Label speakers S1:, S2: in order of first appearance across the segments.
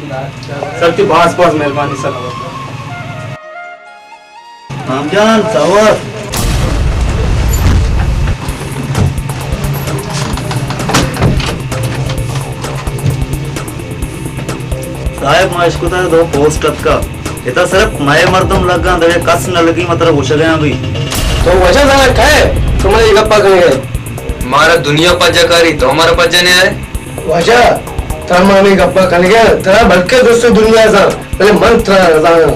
S1: Sir की बहुत बहुत मेहरबानी सर।
S2: आमजान सवर साहेब मैं इसको तो दो पोस्ट का इतना सिर्फ मैं मर्दम लगा दे कस न लगी मतलब उछ गया भी
S1: तो वजह साला क्या है तुम्हारे ये गप्पा कर गए
S3: हमारा दुनिया पज्जा करी तो हमारा पज्जा नहीं आए
S1: वजह तमाने गप्पा कर गया तेरा भटके दोस्तों दुनिया सा पहले मन तेरा रजाना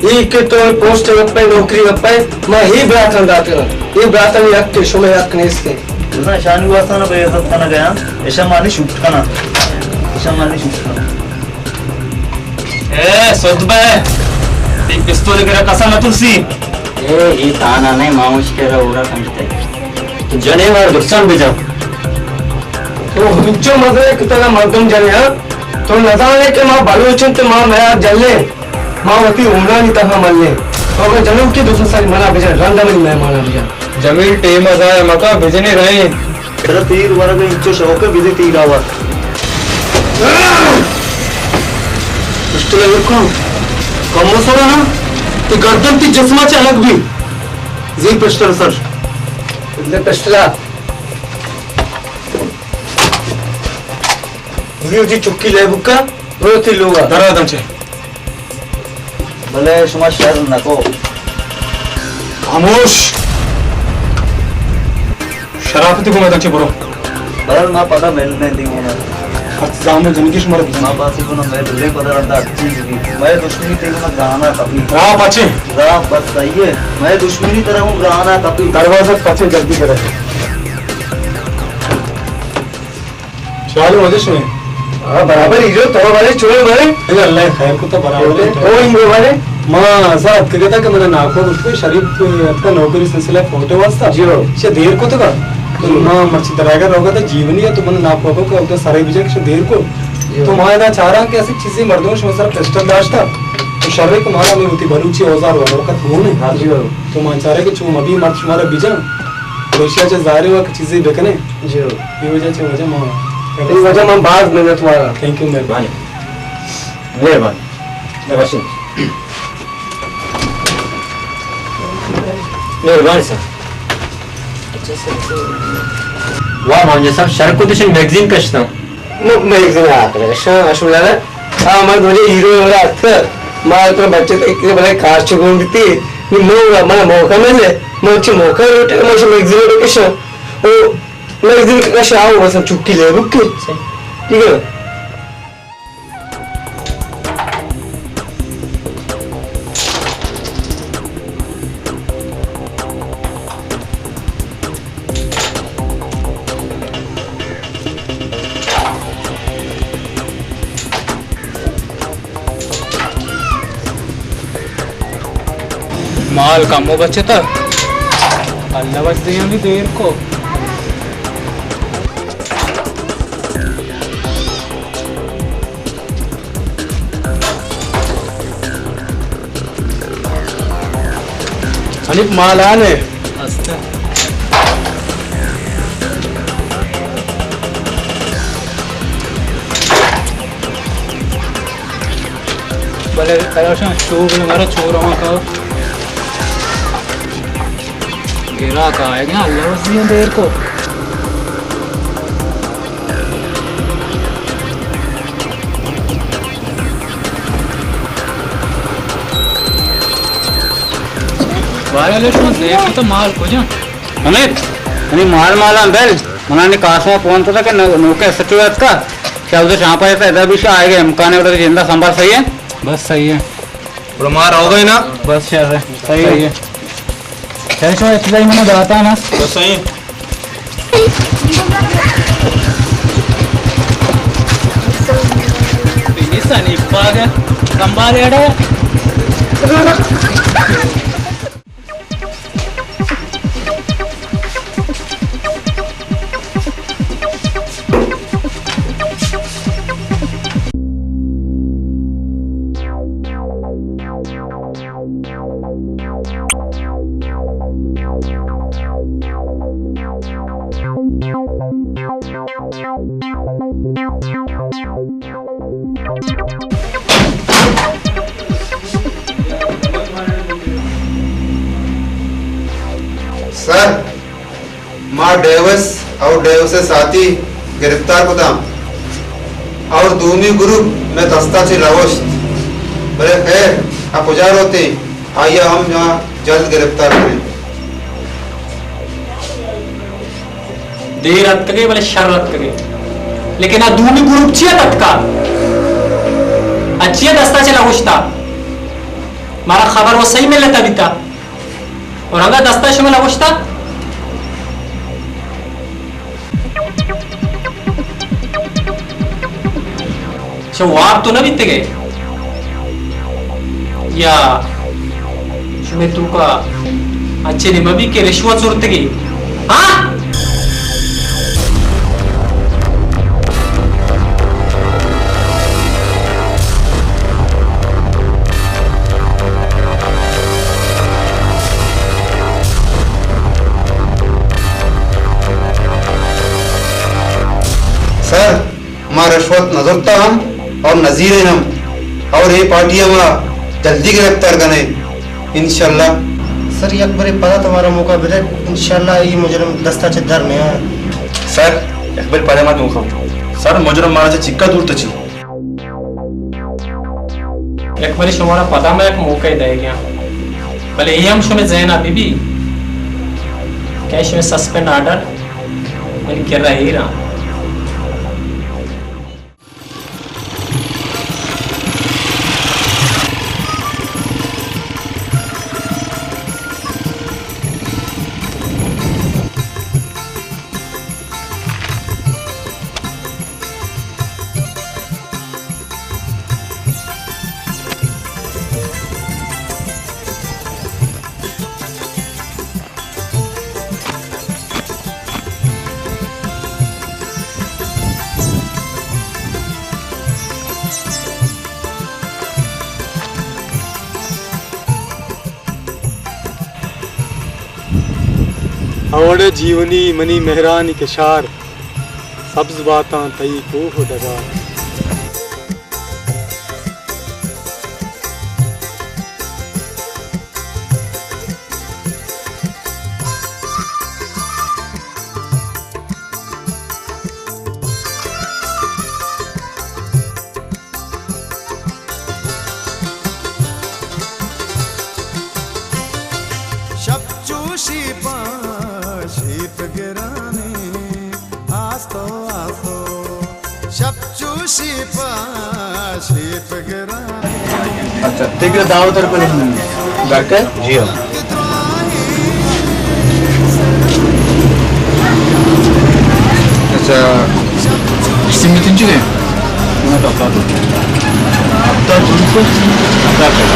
S1: ये के तो पोस्ट गप्पे नौकरी गप्पे मैं ही ब्रातन दाते ये ब्रातन यक के शुमे यक ने इसके
S2: उसने शान वास्ता ना बेइज्जत करना गया ऐसा मानी शूट करना ऐसा मानी शूट करना
S3: ए सदबे ती पिस्तौल के कसा न तुलसी
S2: ए ये ताना नहीं माउश के रहा कंटे जने वार दुश्मन भी जाओ
S1: तो हुंचो मजे कितना मर्दम जने तो नजाने के मां बालूचन ते मां मैं जल्ले मां वती उमरा नहीं तहा मल्ले तो मैं जनम की दूसरा सारी मना भेजा रंगमल मेहमान भेजा
S3: जमीन टेम आए मका भेजने रहे
S2: तेरा तीर वर्ग इंचो शौक बिजे तीर आवर
S1: पिस्टल को कम सोरा ना ते गर्दन ती जिस्माचे अलग भी जी पिस्टल सर इतने पिस्टला जी चुक्की ले बुक्का रोती लोगा
S3: धरा दम छे
S2: भले शुमा शर्म नको
S3: खामोश शराफती को मैं दक्षे बरो
S2: बरल ना पता मिलने दी होना
S3: जाम जनकी शुमार
S2: मां पासी को ना मैं दुले पता रहता चीज भी मैं दुश्मनी तेरे ना गाना कभी
S3: रा पाछे
S2: रा बस सही है मैं दुश्मनी तरह हूं गाना कभी
S3: दरवाजा पाछे जल्दी करे चालू मदेश में
S1: हां बराबर ही जो तो वाले छोड़ भाई
S3: ये अल्लाह खैर को तो बराबर है
S1: ओ इंगो वाले
S3: मां साहब कहता कि मैंने नाखो उसको शरीफ अपना नौकरी सिलसिला फोटो वास्ता
S1: जी
S3: से देर को तो का तो ना मर्ची दरागा रोगा तो जीवनी है तुमने नाखो को तो सारे विजय से देर को तो मैं ना चाह रहा कि ऐसी चीजें मर्दों में सर पिस्टल दाश्ता तो शर्रे को मारा नहीं होती बलूची औजार वालों का खून है
S1: हां जी
S3: तो मैं चाह रहा कि तुम अभी मर्च मारा बिजा एशिया से जारे हुआ चीजें बेकने
S1: जी
S3: ये वजह मां
S1: इस वजह में बात मैंने तुम्हारा
S3: थैंक यू मेहरबानी
S4: मेहरबानी सर वाह म्हणजे सर शरक कुछ मैगजीन कशना
S1: मैं एक दिन आता है शान अशुला ना हां मैं दोले हीरो वाला आता मार तो बच्चे तो एक बड़े कार चुगों दिती नि मो मला मौका मिले मोची मौका रोटे मोची मैगजीन लोकेशन ओ मैगजीन का शाव बस चुक्की ले रुक के ठीक है
S3: माल कामो बच्चे था अल्लाह बच दिया भी देर को
S1: अनिक माल आने
S3: भले कलाशा शोग हमारा छोरा का गिरा का आएगा अल्लाह बस दिया देर को देख तो माल को जा
S4: अमित अनि माल माला बेल मनाने कासमा फोन तो था कि नौके सचुआत का क्या उधर जहाँ पर इधर भी आएगा इम्कान है उधर जिंदा संभाल सही है
S3: बस सही है
S4: मार हो गई ना
S3: बस यार सही है कैसे इतना मैंने बताता है ना
S4: बस सही
S3: Pinisan ipaga kembali ada
S5: Thank you. माँ डेवस और डेवसे साथी गिरफ्तार कुदाम और दूमी ग्रुप में दस्ता से लावश बड़े खैर आप पुजार होते आइए हम यहाँ जल्द गिरफ्तार करें।
S6: देर रत कगे बोले शर रत कगे लेकिन आ दूमी ग्रुप चिया तत्काल अच्छी दस्ता चला उछता मारा खबर वो सही में लेता बीता और अगर दस्ता शुमे लगुछता वाप तो न बीते गए या शुमे तू का अच्छे निमबी के रिश्वत सुरत गई हाँ
S5: सर हमारा रिश्वत नजरता हम और नजीर हम और ये पार्टी हम जल्दी गिरफ्तार करें इंशाल्लाह।
S7: सर ये अकबर पता तुम्हारा मौका बिरे इंशाल्लाह ये मुजरम दस्ता चिद्दार में है
S8: सर अकबर पहले मत मुखम सर मुजरम मारा से चिक्का दूर तची
S6: एक बारी शुमारा पता में एक मौका ही दे गया भले ये हम शुमे जैन अभी भी कैश में सस्पेंड ऑर्डर मैंने कर रहा ही रहा
S3: और जीवनी मनी मेहरानी के शार सब्ज बातां तई कोह दगा
S8: अच्छा ठीक है दावत पर डॉक्टर जी हाँ अच्छा इसी मीटिंग जी है मैं तो अब तक उनको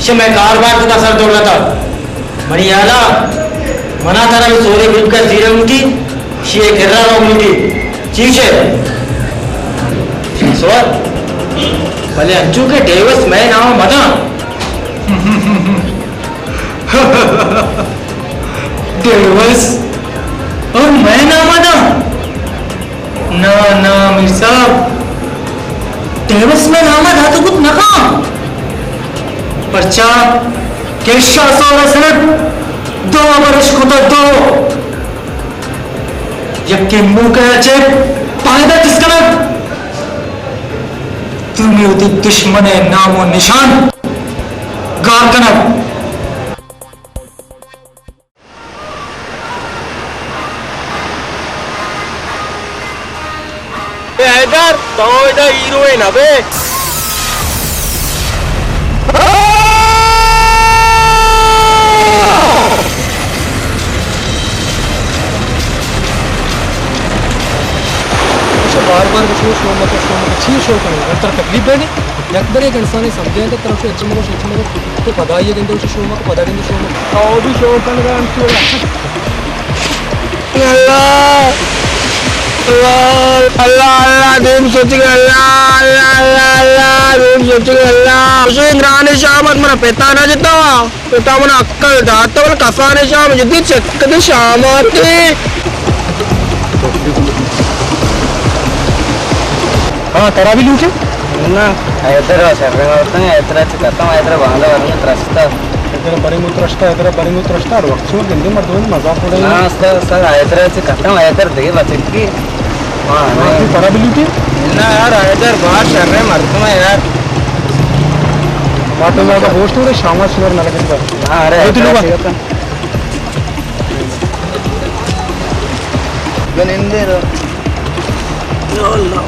S9: अच्छे मैं कारबार का सर दौड़ रहा था मरियाला मना था ना सोरे ग्रुप का सीरम की शीए गिर्रा रोग की चीज है सोर भले अच्छू के डेवस मैं नाम मना डेवस और मैं ना मना ना ना मीर साहब डेवस में नामा था तो कुछ नका पर्चा कैशा सोरा सिर्फ 2 वर्ष को तो 2 यक्के मुंह का चेप पायदा किसका तुम्हें उदी दुश्मन है नामो निशान गार कनब
S1: हैदर तो इधर हीरोइन अबे
S3: बार बार शो मत अच्छी शो करेंगे तर तकलीफ है नहीं यकबर एक इंसान ने समझे तो तरफ से अच्छे मत तो पता ही है कि शो मत पता नहीं शो मत और भी शो कर रहा
S1: अल्लाह अल्लाह दिन सोचेंगे अल्लाह दिन सोचेंगे अल्लाह हुसैन रानी शामत मना पेता ना जिता पेता मना अक्कल दाता वाला कफाने शाम जितनी चक्कर शामत
S3: हाँ तरा भी लूटे
S4: ना हैदर शर्रंगा हैदर चिकता हैदर बांधा वाला त्रस्ता
S3: इधर बड़े मुत्रष्टा इधर बड़े मुत्रष्टा और वक्त में गंदे मर्दों में मजाक हो रहा है
S4: सर हैदर चिकता हैदर देखिए बच्चे की हाँ
S3: नहीं तरा भी लूटे
S4: ना यार हैदर बात कर रहे मर्द में यार
S3: बात में का होस्ट हो रहे शामा सुवर ना लगे
S4: हाँ अरे
S3: तो लोग
S4: गनिंदे रो या अल्लाह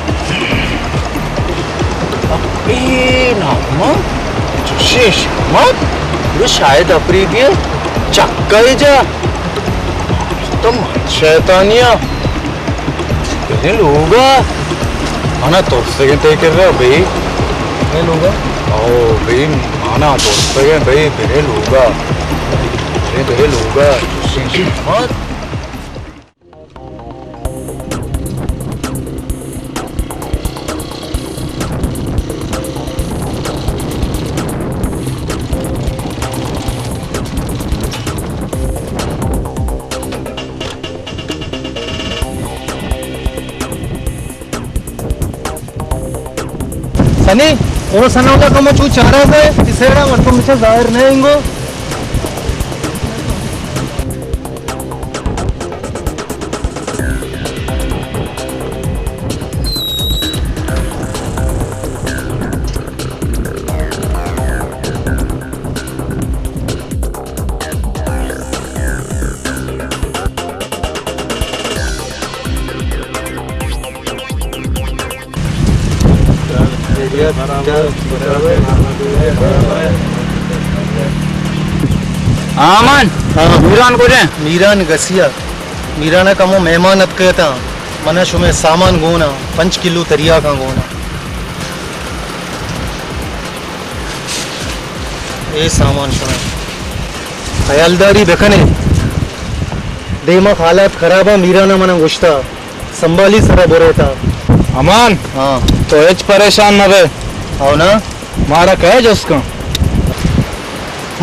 S4: शेष मत ये शायद अफरीदी है चक्का ही जा तुम शैतानिया तेरे लोग आना तो से कर रहे हो भाई
S3: ये लोग
S4: ओ भाई आना तो से भाई तेरे लोग मत
S3: सनी वो सना का कम चू चारा है इसे ना मत मुझे जाहिर नहीं इंगो
S4: आमन मीरान को जाए
S7: मीरान गसिया मीराना कमो मेहमान अत कहता मना शुमे सामान गोना 5 किलो तरिया का गोना ए सामान शुमे ख्यालदारी देखने देमा हालात खराब है मीराना मना गुश्ता संभाली सरा बोरे था
S4: अमान
S7: हाँ
S4: तो एच परेशान न बे
S7: आओ ना
S4: मारा कह जो उसका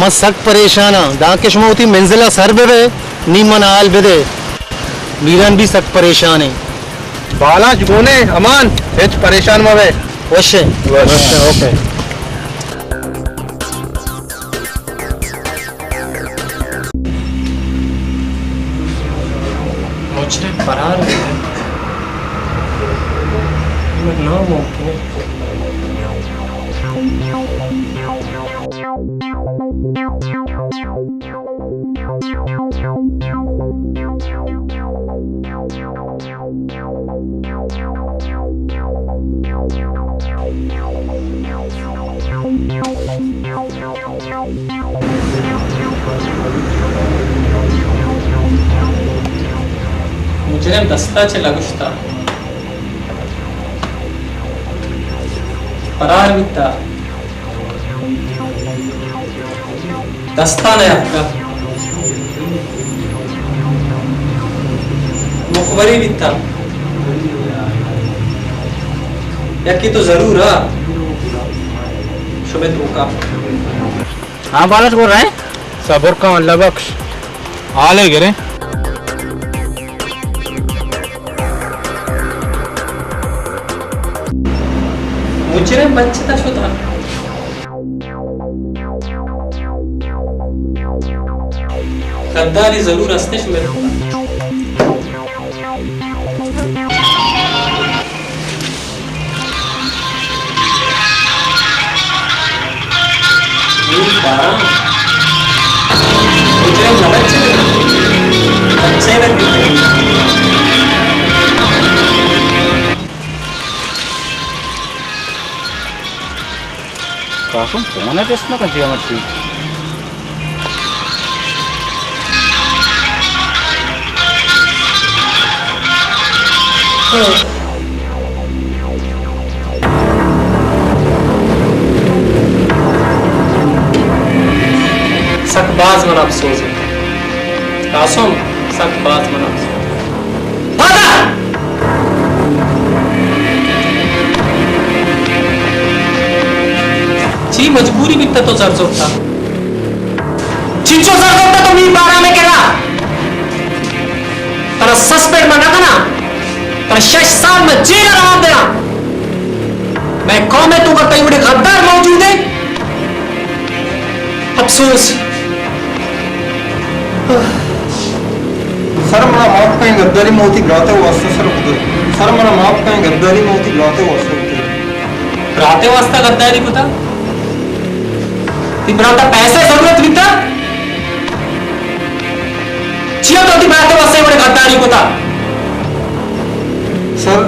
S7: मैं सख्त परेशान हाँ दाके शुमा होती मंजिला सर बे नी मन आल बेदे मीरान भी सख्त परेशान है
S4: बाला जुगोने अमान एच परेशान मवे
S7: वशे
S4: ओके
S6: मुझे फरार हुए नामुमकिन है मुझे दस्ता चला गुश्ता फरार बिता दस्तान है आपका, मुखबरी भी था यकी तो जरूर है। शुभ का
S4: हाँ बालक बोल रहे हैं।
S7: सबर का अल्लाह बख्श आले गिरे।
S6: मुजरिम बच्चा शुदा गद्दारी जरूर असते शुभ
S4: కాసం ఫోన్ చేస్తున్నా కొంచెం ఏమర్చి
S6: सकबाज मन अफसोस है कासम, सकबाज मन अफसोस। जी मजबूरी भी तो जर्ज होता चिंचो जर्ज होता तो मी बारा में केला तर सस्पेंड में ना करना तर 6 साल में जेल आराम देना। मैं कौन है तू करता ही बड़े गद्दार मौजूद है। अफसोस
S3: सर मला माफ कहीं गद्दारी में होती ग्राते वास्ता सर खुद सर मला माफ कहीं गद्दारी में होती ग्राते वास्ता
S6: राते वास्ता गद्दारी को था तिब्राता पैसे जरूरत भी था चिया तो तिब्राते वास्ते बड़े गद्दारी को था
S3: सर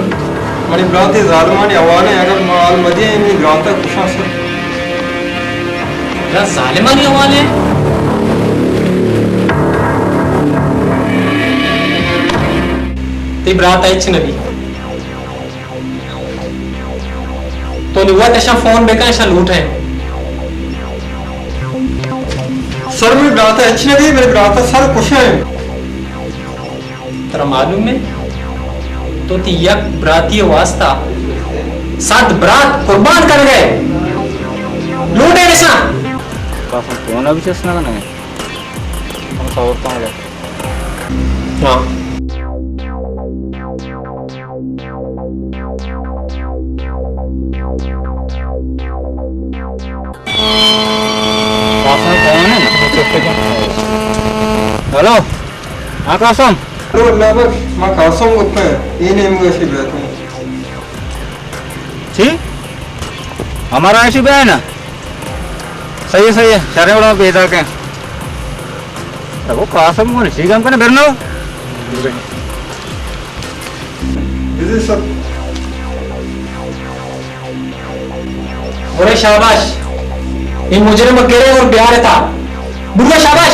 S3: मनी ग्राते जालिमानी आवाने अगर माल मजे इन्हीं ग्राता खुशा सर
S6: क्या जालिमानी आवाने तिब्राता इच नबी तो निवा तशा फोन बेका ऐसा लूट है
S3: सर मैं ग्राता अच्छी नहीं मेरे ग्राता सर खुश है
S6: तेरा मालूम है तो ती यक ब्राती वास्ता 7 ब्रात कुर्बान कर गए लूटे ऐसा
S4: కాసం ఫోన్ అవి చేస్తున్నా కదా చదువుతాంలే
S6: हाँ
S4: కాసం ఫోన్ హలో కాసం
S3: हेलो अल्लाह बख्श मैं कासम गुप्ता है ये नेम वैसे बैठा हूँ
S4: जी हमारा ऐसी भी है ना सही है सारे बड़ा बेदा के वो कासम कौन सी काम करने बेरनो
S3: जी सर
S6: बोले शाबाश ये मुजरिम अकेले और प्यार था बुरा शाबाश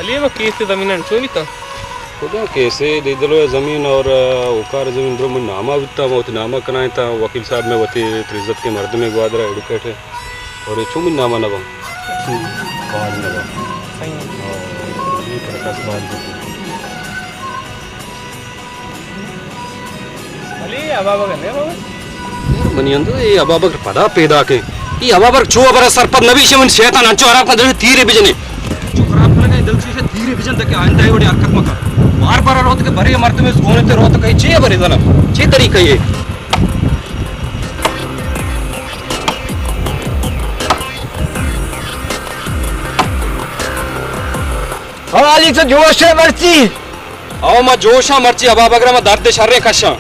S9: अली वो केस जमीन छो भी था
S10: खुदा कैसे दे दलो जमीन और उकार जमीन दो में नामा बिता वो नामा कराए था वकील साहब में वती इज्जत के मर्द में ग्वादरा एडवोकेट है और ये छुमिन नामा ना बाद ना सही ये करता बाद
S9: अली अबाबा करने बाबा
S10: मनियंदो ये अबाबक पदा पैदा के ये अबाबक छो अबर सरपद नबी शमन शैतान अंचो हराब का दिल तीरे बिजने जो खराब लगे दिल से तीरे बिजन तक आंदा है बड़ी हरकत मका बार रोत के भरे मर्द में सोने ते रोत कहीं छे भरे दला छे तरीका ये
S4: हवाली से जोश है मर्ची
S10: आओ मैं जोशा मर्ची हवा बगरा में दर्द शर्रे कशा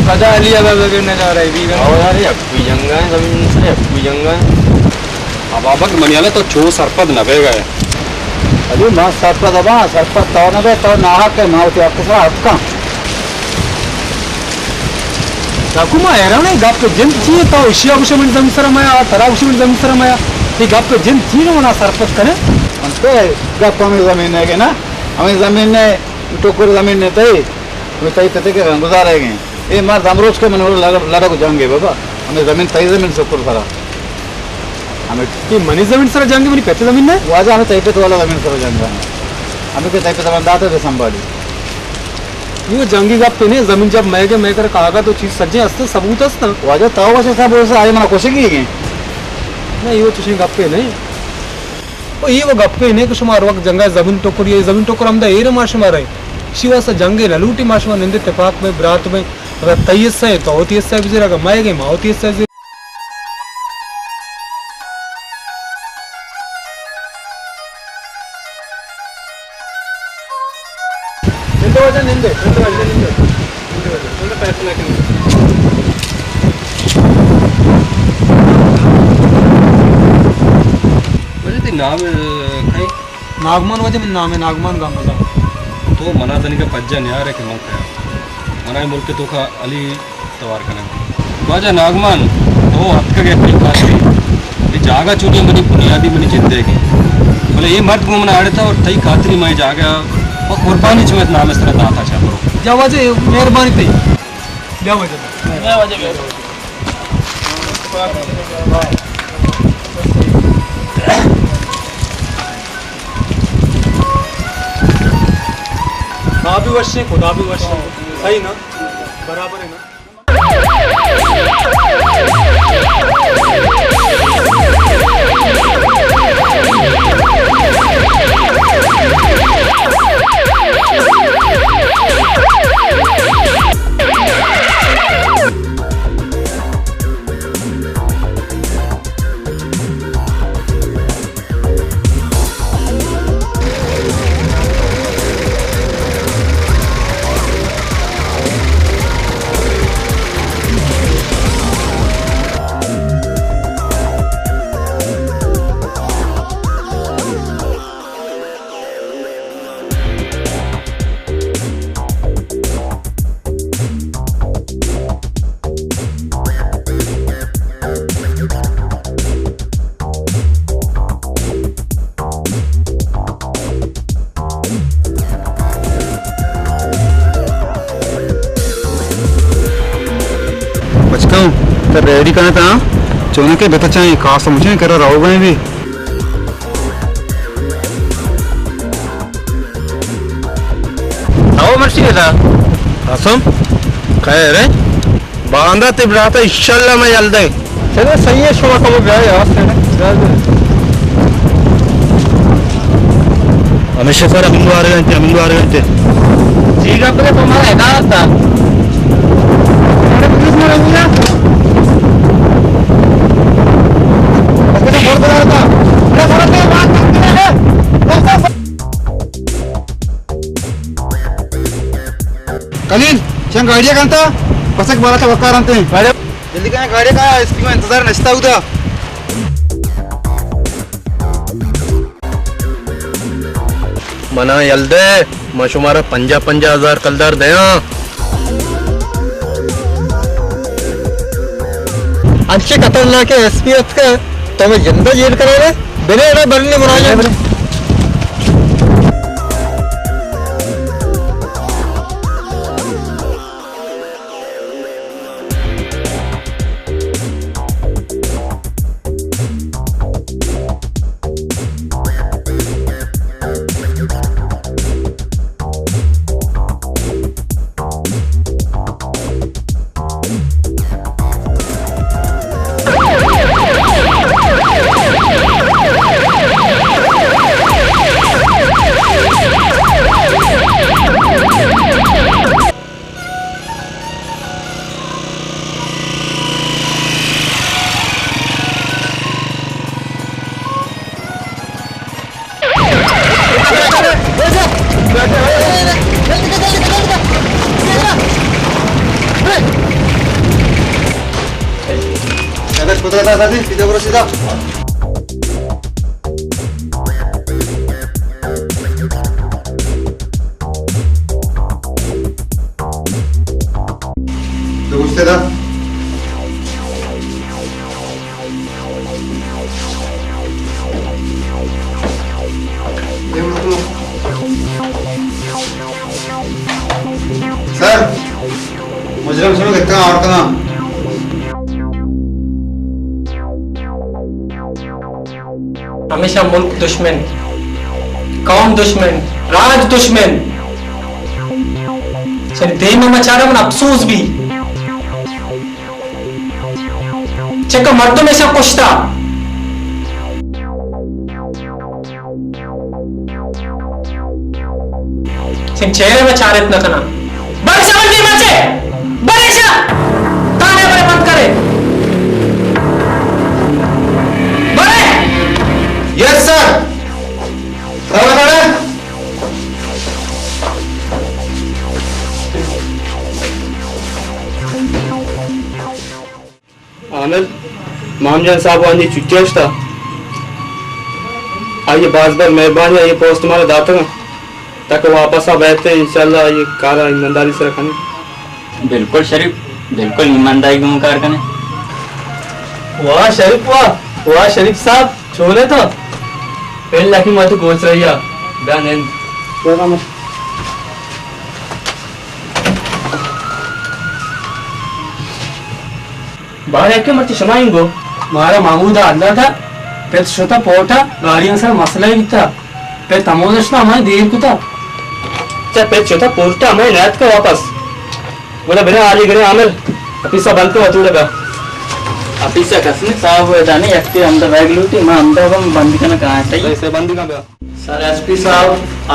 S7: पता लिया बाबा के न जा रहा है भी
S10: आओ यार ये कोई जंगा है जमीन से कोई जंगा है अब बाबा के मनियाले तो छो सरपद नबे गए
S7: अरे मां सरपद बा सरपद तो नबे तो नाहा के मावती आपके साथ हक्का काकुमा era ne gap के जिन थी तो एशिया कुछ मिनट जमीन सर माया तरा कुछ मिनट जमीन सर माया ये गप के जिन थी ना सरपद करे अंते गप हमें जमीन है के ना हमें जमीन ने टोकर जमीन ने तई वो तई तते के गुजारेंगे ये मार दामरोज के मनोर लड़ा को जाएंगे बाबा हमें जमीन तई जमीन से ऊपर करा हमें की मनी जमीन सर जाएंगे मनी पैसे जमीन ने वाजा हमें तई पे तो वाला जमीन सर जाएंगे हमें के तई पे जमीन दाते थे संभाली ये जंगी गप पे ने जमीन जब मैं कर कहागा तो चीज सज्जे हस्ते सबूत हस्ता वाजा ताव वसे सब वसे आए मना कोशिश की नहीं ये तुझे गप पे नहीं ओ ये वो गप पे ने कुछ मार वक्त जंगा जमीन टोकर हम दा एरे माश मारे शिवा से जंगे ललूटी माश में निंदे इत्तेफाक में बरात में अगर तैयस से तो होती है भी जरा माए गए मावती है से निंदे पैसे लेके
S10: वजह नाम कहीं
S7: नागमान वजह नाम है नागमान गांव में
S10: तो मना तनी का पज्जा न्यार है कि मन का मना मुल्क तो का अली तवार करना वाजा नागमान तो हद का गया कोई खातरी ये जागा चुनी मनी बुनियादी मनी जिंदगी बोले ये मर्द को मना आड़ता और तई खातरी मैं जागा और कुर्बानी चुमेत नाम इस तरह दाता चाह
S7: जा वजह मेहरबानी थी जा वजह माँ भी वर्ष है खुदा भी वर्ष है सही ना बराबर है ना तो रेडी करना था चोने के बेटा चाहिए खास मुझे कर रहा होगा भी आओ मर्सी बेटा असम खैर है बांधा तिबड़ा था इंशाल्लाह मैं जल्द है चलो सही है शोभा कब गया यार हमेशा सर अमीन 12 घंटे ठीक है तो तुम्हारा है था कलील चंग गाड़िया कांता बसक बाराचा वकार अंते जल्दी काय गाड़ी का इसकी मैं इंतजार नचता उदा मना यल्दे मशुमारा 50,000 कलदार दया अच्छे खतरनाक है एसपीएफ का तो मैं जिंदा जेल करेगा बिना बनने मुराजा
S5: कुत्रा था सीधा करो सीधा। तो घुसते था सर मुजरिम सुनो देखते हैं और कहाँ
S6: हमेशा मुल्क दुश्मन, कौम दुश्मन, राज दुश्मन, देह में मचा रहा अफसोस भी चक्का मर्दों में से कुश्ता चेहरे में चारित न करना बरसा बंदी बचे बरेशा ताने बड़े बंद करे बड़े।
S5: यस सर
S1: आमिर मामजान साहब आंधी छुट्टी था आइए बास बार मेहरबानी ये पोस्ट तुम्हारे दाता ना ताकि वापस आ बैठते इंशाल्लाह ये कारा ईमानदारी से रखने।
S11: बिल्कुल शरीफ, बिल्कुल ईमानदारी का मुकार करने।
S1: वाह शरीफ वाह शरीफ साहब छोले तो पहले लाखी मातु गोच रही है बयान एंड बाहर एक के मर्ची शमाइंगो
S3: मारा मामूदा अल्लाह था फिर श्रोता पोटा गाड़ियां सर मसला ही था फिर तमोदशना हमारे देर को था
S1: चाहे फिर चौथा पोटा हमें नायत का वापस बोला बिना आली गरे आमिर अपिसा बंद को अतुड़ेगा
S11: अपिसा कसने साहब वो जाने यक्ति अंदर बैग लूटी मैं अंदर हम बंदी करना कहाँ है सही
S1: से बंदी का
S12: सर एसपी साहब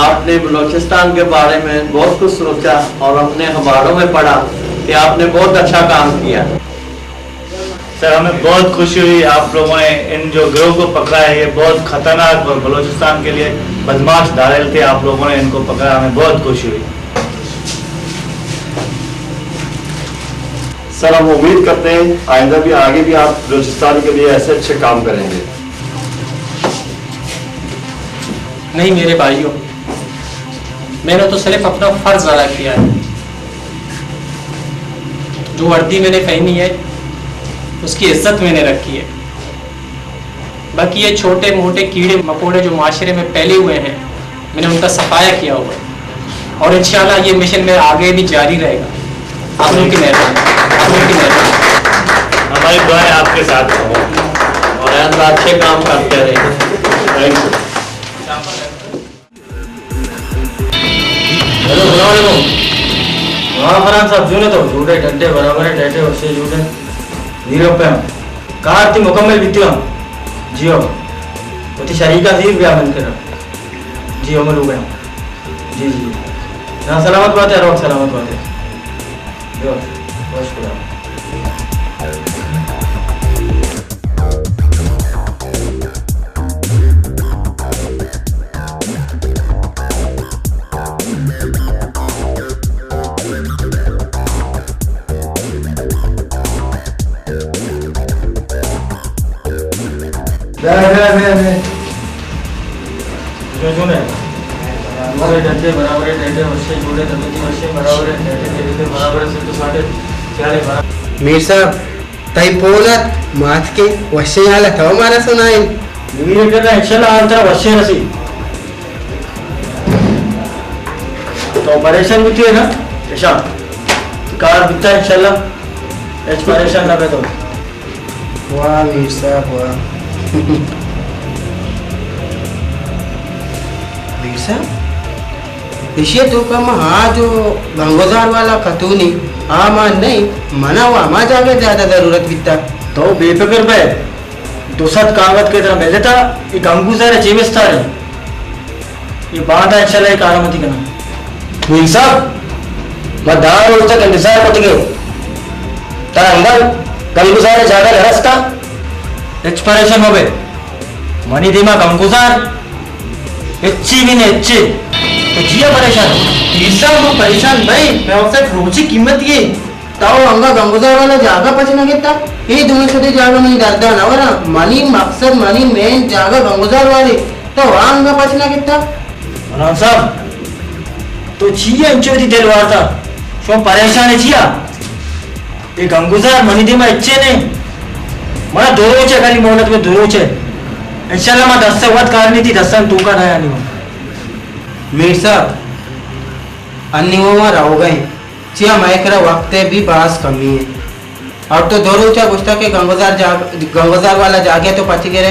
S12: आपने बलूचिस्तान के बारे में बहुत कुछ सोचा और अपने अखबारों में पढ़ा कि आपने बहुत अच्छा काम किया।
S2: सर हमें बहुत खुशी हुई आप लोगों ने इन जो गिरोह को पकड़ा है, ये बहुत खतरनाक और बलूचिस्तान के लिए बदमाश दारिल थे, आप लोगों ने इनको पकड़ा, हमें बहुत खुशी हुई।
S13: सर हम उम्मीद करते हैं आइंदा भी आगे भी आप बलूचिस्तान के लिए ऐसे अच्छे काम करेंगे।
S6: नहीं मेरे भाइयों, मैंने तो सिर्फ अपना फर्ज अदा किया है। जो वर्दी मैंने पहनी है उसकी इज्जत मैंने रखी है। बाकी ये छोटे मोटे कीड़े मकोड़े जो माशरे में फैले हुए हैं मैंने उनका सफाया किया हुआ है और इंशाल्लाह ये मिशन मेरा आगे भी जारी रहेगा। आप लोगों की मेहरबानी,
S2: हमारी दुआएं आपके साथ हो
S12: और ऐसा अच्छे काम करते रहे।
S2: Thank you.
S11: हेलो हाँ फरहान साहब जो तो झूठे डंडे बराबर है डंडे उससे झूठे वीरों पे कार थी मुकम्मल बीती हम जियो वो शरीका जीव भी आमन कर जियो में लोग जी जी यहाँ सलामत बात है रोक सलामत बात है जो बहुत शुक्रिया। हमारे डंडे बराबर है डंडे वर्षे जुड़े तबियती वर्षे बराबर है डंडे बराबर है सिर्फ साढ़े चारे बराबर।
S14: मीर साहब तई पोलत माथ के वर्षे याला तो मारा सुनाई
S11: मीर करना इंशाल्लाह आंतरा वर्षे रसी तो परेशान भी है ना ऐसा कार बिता इंशाल्लाह एच परेशान ना तो
S14: वाह मीर साहब वाह मीर साहब इसे तो कम हाँ जो गंगोजार वाला खतूनी हाँ मान नहीं मना हुआ हमारा जाके ज्यादा जरूरत बिता
S11: तो बेफिक्र पे दूसरा कागज की तरह मिले था ये गंगूजार जीविस था ये बात है इंशाल्लाह एक आरामती करना
S14: मीर साहब मदार और तक इंतजार करते गए तार अंदर गंगूजार ज्यादा रस्ता
S11: एक्सपायरेशन हो गए मनी दीमा गंगूजार इच्छी भी नहीं इच्छी तो जिया परेशान तीसरा वो परेशान नहीं मैं आपसे रोजी कीमत ये
S14: ताऊ अंगा गंगोदर वाला जागा पचना कितना ये दोनों सदी जागा में डरदा ना वरा मनी मकसद मनी मेन जागा गंगोदर वाली तो वहाँ अंगा पचना कितना
S11: मनाम साहब तो जिया इंचोदी दिलवार था शो परेशान है जिया ये गंगोदर मनी दी में अच्छे नहीं मना दोरोच है खाली मोहलत में दोरोच है इंशाल्लाह मैं 10 से वक्त करनी थी 10 तू का नया नहीं
S14: मीर साहब अन्य वो रहो गए चिया मैकरा वक्त भी बास कमी है अब तो दोरोचा गुस्ता के गंगोजार वाला जागे तो पच गिरे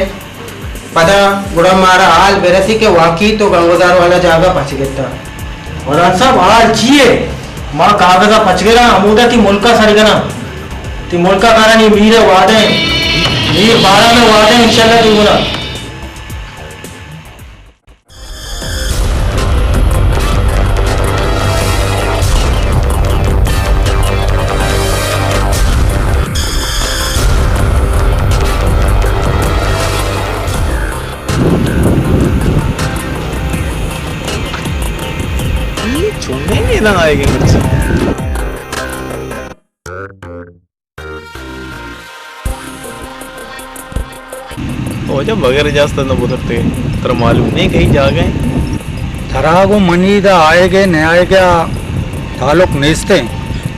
S14: पता गुड़ा मारा हाल बेरसी के वाकी तो गंगोजार वाला जागा पच गिरता
S11: और साहब हाल जिए माँ कागजा पच गया अमूदा ती मुल्का सरिगना ती मुल्का कारण ये मीर वादे मीर 12 में वादे इंशाल्लाह तू बोला
S4: ना आएगी मुझसे वो जब बगैर जास्त न बुदरते तर मालूम नहीं कहीं जा गए
S7: तरागो मनी दा आएगे न आएगा तालुक नेस्ते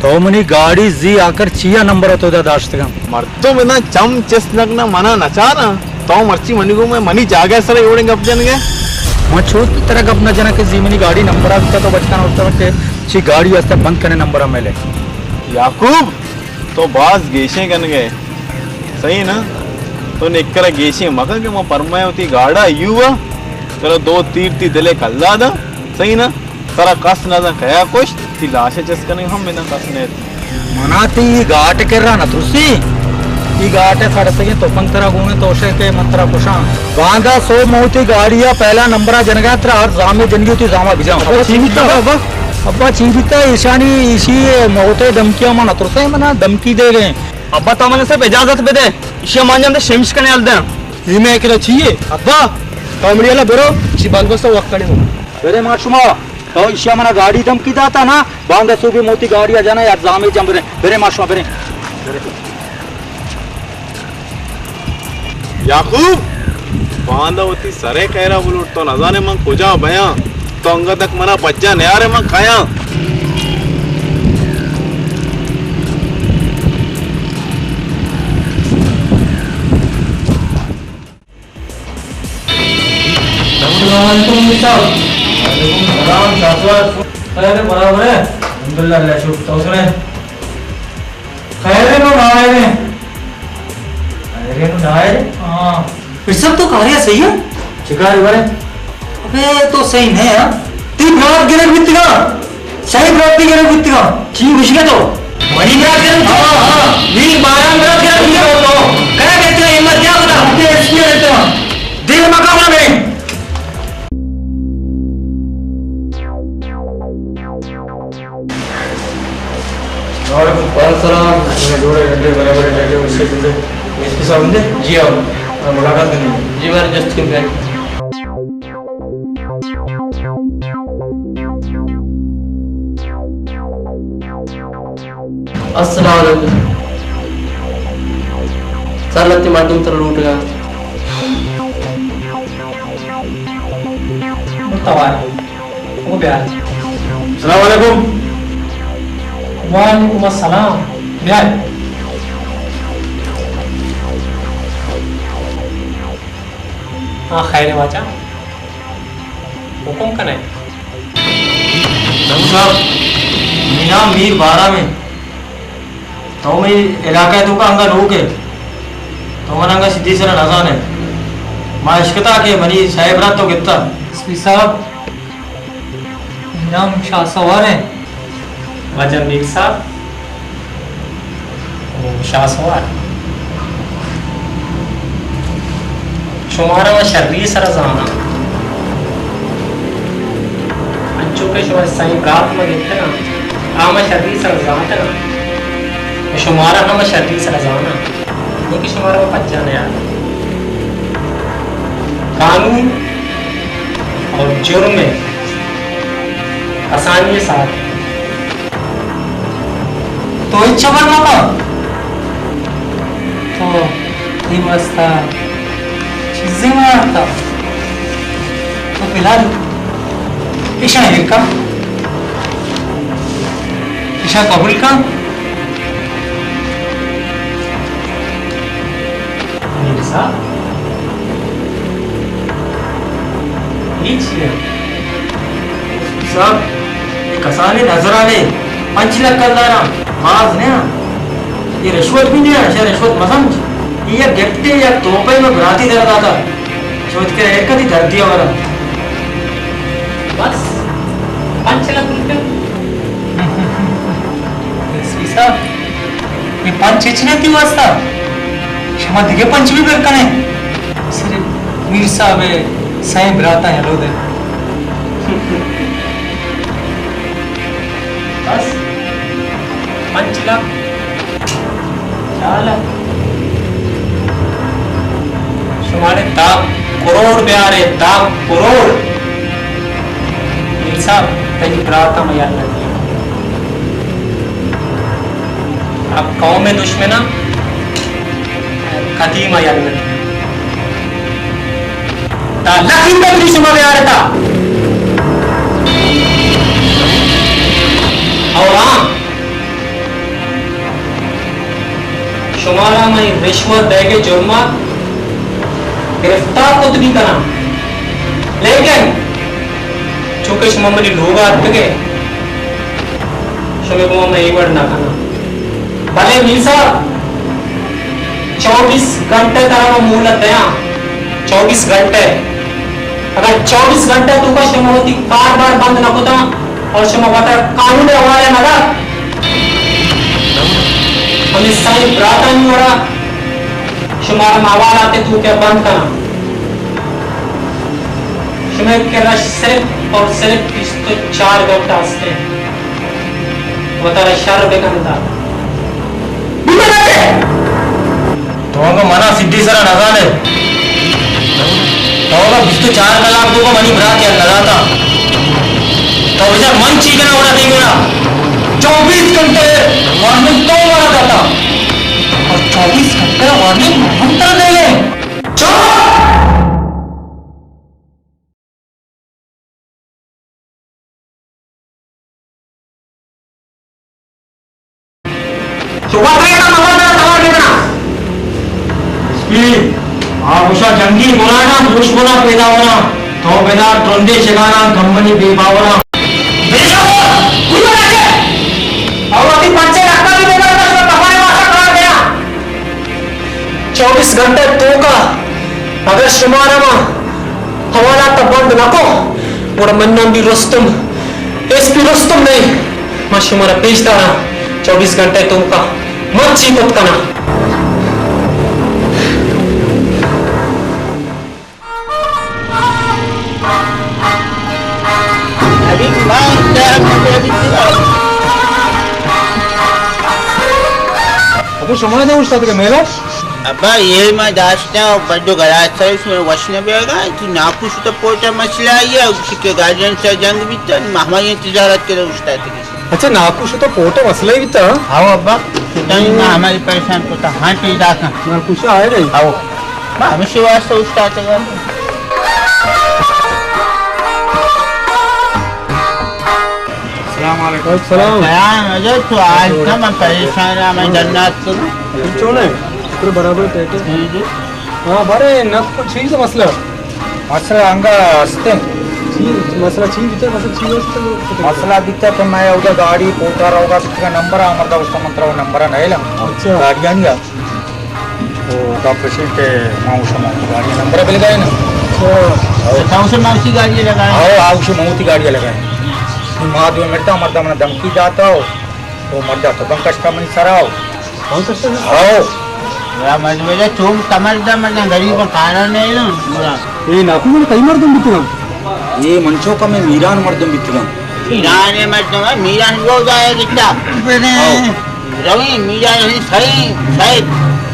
S7: तो मनी गाड़ी जी आकर चिया नंबर तो दा दाश्तगा
S4: मर्दों में ना चम चेस लगना मना नचा ना तो मर्ची मनी को मैं मनी जागे सर एवढे गप जन गए
S7: मैं छोट तरह अपना जना के जीवनी गाड़ी नंबर आता तो बचकान होता बच्चे ची गाड़ी वास्ते बंद करने नंबर मेले
S4: याकूब तो बास गेशे गन गए सही ना तो निकर गेशे मका के मैं परमाय होती गाड़ा युवा चलो 2 तीर ती दिले कल्ला दा सही ना सारा कस ना दा कया कुछ ती लाशे चस करने हम में ना कस ने
S7: मनाती गाट कर रहा ना तुसी ಈ ಘಾಟೆ ಸಡಸಗೆ ತೊಪ್ಪಂತರ ಗುಣೆ ತೋಷಕ್ಕೆ ಮಂತ್ರ ಕುಶಾ ಬಾಂಧಾ ಸೋ ಮೌತಿ ಗಾಡಿಯ पहला नंबर जनगात्र और जामे जनगी थी जामा बिजा अब्बा जीवित ईशानी इसी मौते धमकियां मना तुरसे मना धमकी दे गए
S8: अब्बा तो मैंने सिर्फ इजाजत पे दे इसे मान जाते शेम्स करने आल दे
S7: ये मैं एकला चाहिए अब्बा कामड़ियाला बरो इसी बालगोस्ता वक्कड़े हो बेरे माशुमा तो इशा मना गाड़ी धमकी दाता ना बांधे सो भी मोती गाड़ी आ जाना यार जामे जंबरे बेरे माशुमा बेरे
S4: याकूब बांधा होती सरे कहरा बुलूट तो न जाने मन कुजा बया तो अंग तक मना बच्चा नया रे मन खाया
S11: बराबर है अल्हम्दुलिल्लाह शुक्र तो उसने खैर है नो ना है अरे नो ना है हां फिर सब तो कार्य सही है शिकारी वाले अबे तो सही नहीं है तीन रात गिरे बित्तिगा सही रात की गिरे बित्तिगा ठीक खुश के तो मनी रात गिरे हां हां वीर 12 रात गिरे तो क्या कहते हैं हिम्मत क्या बता हमके एक्सपीरियंस है दिल मकाम में और सलाम जोड़े डंडे बराबर डंडे उससे जुड़े इसके सामने जी आओ मुलाकात करनी जी बार जस्ट किम बैक
S12: अस्सलाम वालेकुम सर लगती माध्यम तर लूट गया
S6: मुतवार वो प्यार
S11: अस्सलाम वालेकुम
S6: वालेकुम अस्सलाम प्यार हाँ खैर वाचा हुकुम कने
S11: साहब मीना मीर 12 में तो मैं इलाका तो का अंगा रोके तो मन अंगा सीधी सर नजान है मां इश्कता के मनी साहिब रात तो कितना
S6: एसपी साहब नाम शाह सवार है वजह मीर साहब वो शाह सवार शुमारा व शर्री सरजाना अंचो के शुमार साईं गात में गिरते ना आमा शर्री सरजाना ना शुमारा हम शर्री सरजाना ये कि शुमारा में बच्चा नहीं आया कानून और जुर्म में आसानी के साथ।
S9: तो इच्छा करना का
S6: तो ये मस्ता चीजें मारता
S9: तो फिलहाल ईशा है का ईशा कबूल का
S6: मिर्जा
S11: साहब ये कसाले नजर आले 5 लाख कर दारा माज ने ये रिश्वत भी नहीं है शे रिश्वत मसम ये गिफ्टे या तोपे में बराती दे रहा था सोच के एक कदी दर दिया वाला
S6: बस 5 लाख रुपए
S9: सीसा ये पंच इचने ती वास्ता क्षमा दिगे पंच भी बेरकने सिर्फ मीर साहब है साईं बराता है लो दे
S6: बस 5 लाख 4 लाख तुम्हारे दाग करोड़ प्यारे दाग करोड़ मीर साहब तेरी प्रार्थना में याद रखिए आप गाँव में दुश्मना कदीम याद रखिए लखीम का भी सुमा आ रहा था और हाँ शुमारा में रिश्वत देके जुर्मा गिरफ्तार को तो नहीं करा लेकिन चूंकि शुमा मेरी लोग आते गए शुमे को मैं एक बार ना खाना भले मीर साहब 24 घंटे तरह मूलत है 24 घंटे अगर 24 घंटे तू का शुमावती बार बार बंद न होता और शुमावता कानून हवाले नगा हमें साई प्रार्थना नहीं हो रहा शुमारा मावाल आते तू क्या बंद करना शुमे के रश सिर्फ और सिर्फ इस तो 4 घंटा हंसते बता रहा 4 रुपए का मिलता
S11: तो मना सिद्धि सरा नजाने तो 4 लाख को मनी भरा क्या लगाता तो वैसे मन चीकना होना नहीं मेरा 24 घंटे वार्निंग तो मारा जाता और 24 घंटे वार्निंग हम तर दे ले जंगी बोलाना दुश्मना पैदा होना तो पैदा टोंडे चलाना कंपनी बेबावना
S6: और अभी 5 लाख का भी देगा तो कमाने वाला कर गया 24 घंटे तो का अगर शुमारा में हवाला तो बंद न को और मन्ना भी रुस्तम एसपी रुस्तम नहीं मैं शुमारा पेशदा ना 24 घंटे तुम का मत चीपत करना
S3: अबे समय दे उस्ताद के मेला
S15: अब्बा ये मैं दास्ता बड़ो गलास है इसमें वशने बेगा कि नाकुश तो पोटा मसला है उसके गार्जियन से जंग भी था हमारी तिजारत के उस्ताद की
S3: अच्छा नाकुश तो पोटा मसला ही था
S15: आओ अब्बा नहीं ना हमारी परेशान तो था हां ठीक है
S3: नाकुश आए नहीं
S15: आओ मैं हमेशा वास्ते उस्ताद का
S3: सलाम
S15: अजय तो आज था मैं परेशान है मैं जन्नत को
S3: क्यों नहीं पूरे बराबर पेटे हाँ बारे न कुछ चीज मसला
S7: मसला अंगा हस्ते
S3: मसला चीज बिता मसला चीज
S7: मसला दिखता तो मैं उधर गाड़ी पोता रहोगा उसका नंबर हमारा उसका मंत्र नंबर नहीं ला
S3: अच्छा
S7: गाड़ियाँ नहीं तो डॉक्टर से के माउसा गाड़ी नंबर मिल गए ना
S15: उसे मौसी गाड़ी लगाए
S7: आओ आओ उसे मौती गाड़ियाँ लगाए महादेव मिलता मर्दा मैंने धमकी जाता हो तो मर जाता तुम कष्ट में सराओ
S3: कौन कष्ट
S15: आओ या मजबूर तुम समझदा मैं गरीब को खाना नहीं ना
S3: ये नाकू में कई मर्दम बितगा
S7: ये मंचों का मैं मीरान मर्दम बितगा
S15: मीरान है मर्दम मीरान वो जाए कितना रवि मीरान सही सही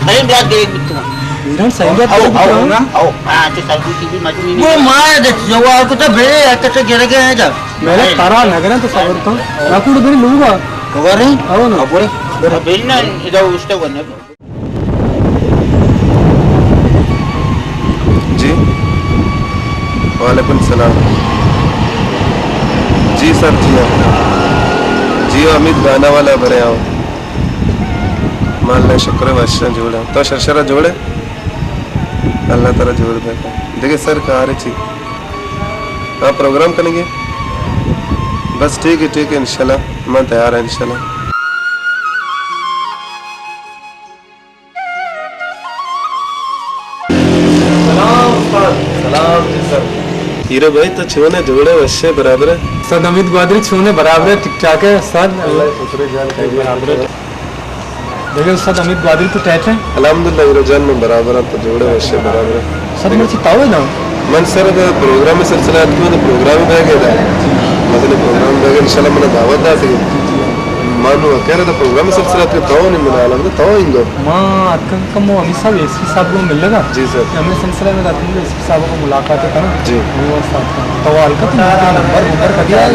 S15: सही बात देख बितगा
S3: वीरन सही बात
S15: आओ
S3: कर
S15: आओ
S3: रहा
S15: आओ हां तो सब की भी मत नहीं वो मार दे जो आपको तो भेड़े कैसे गिर गए हैं जब
S3: मेरे तारा नगरा तो सबर तो ना कुछ भी लूंगा
S15: कवर है
S3: आओ ना
S15: बोले भेजना इधर उससे बने
S16: जी वालेकुम सलाम जी सर जी अमित गाना वाला भरे आओ मान ले शुक्र वर्षा जोड़ा तो शर्शरा जोड़े अल्लाह ताला जोड़ देता देखिए सर कहा रही थी हाँ प्रोग्राम करेंगे बस ठीक है इंशाल्लाह मैं तैयार है इंशाल्लाह सलाम जी सर हीरो भाई तो छूने जोड़े वैसे बराबर है
S3: सद अमित ग्वादरी छूने बराबर है ठीक ठाक है सद बराबर है देखिए सद अमित ग्वादरी तो टैट है
S16: अल्हम्दुलिल्लाह हीरो जान में बराबर है तो जोड़े वैसे बराबर है
S3: सद मुझे ताऊ है ना
S16: मन सर प्रोग्राम में सिलसिला में प्रोग्राम में गया था मतलब प्रोग्राम में इंशाल्लाह मैंने दावत दा थी मानो कह रहा था प्रोग्राम में सिलसिला के ताऊ नहीं मिला लगा ताऊ इंगो
S3: मां अक्का कम अमित साहब एसपी साहब को मिलेगा
S16: जी सर
S3: हमने सिलसिला में रात में एसपी साहब को मुलाकात है ना
S16: जी
S3: वो साथ तो अलका तो नंबर कर दिया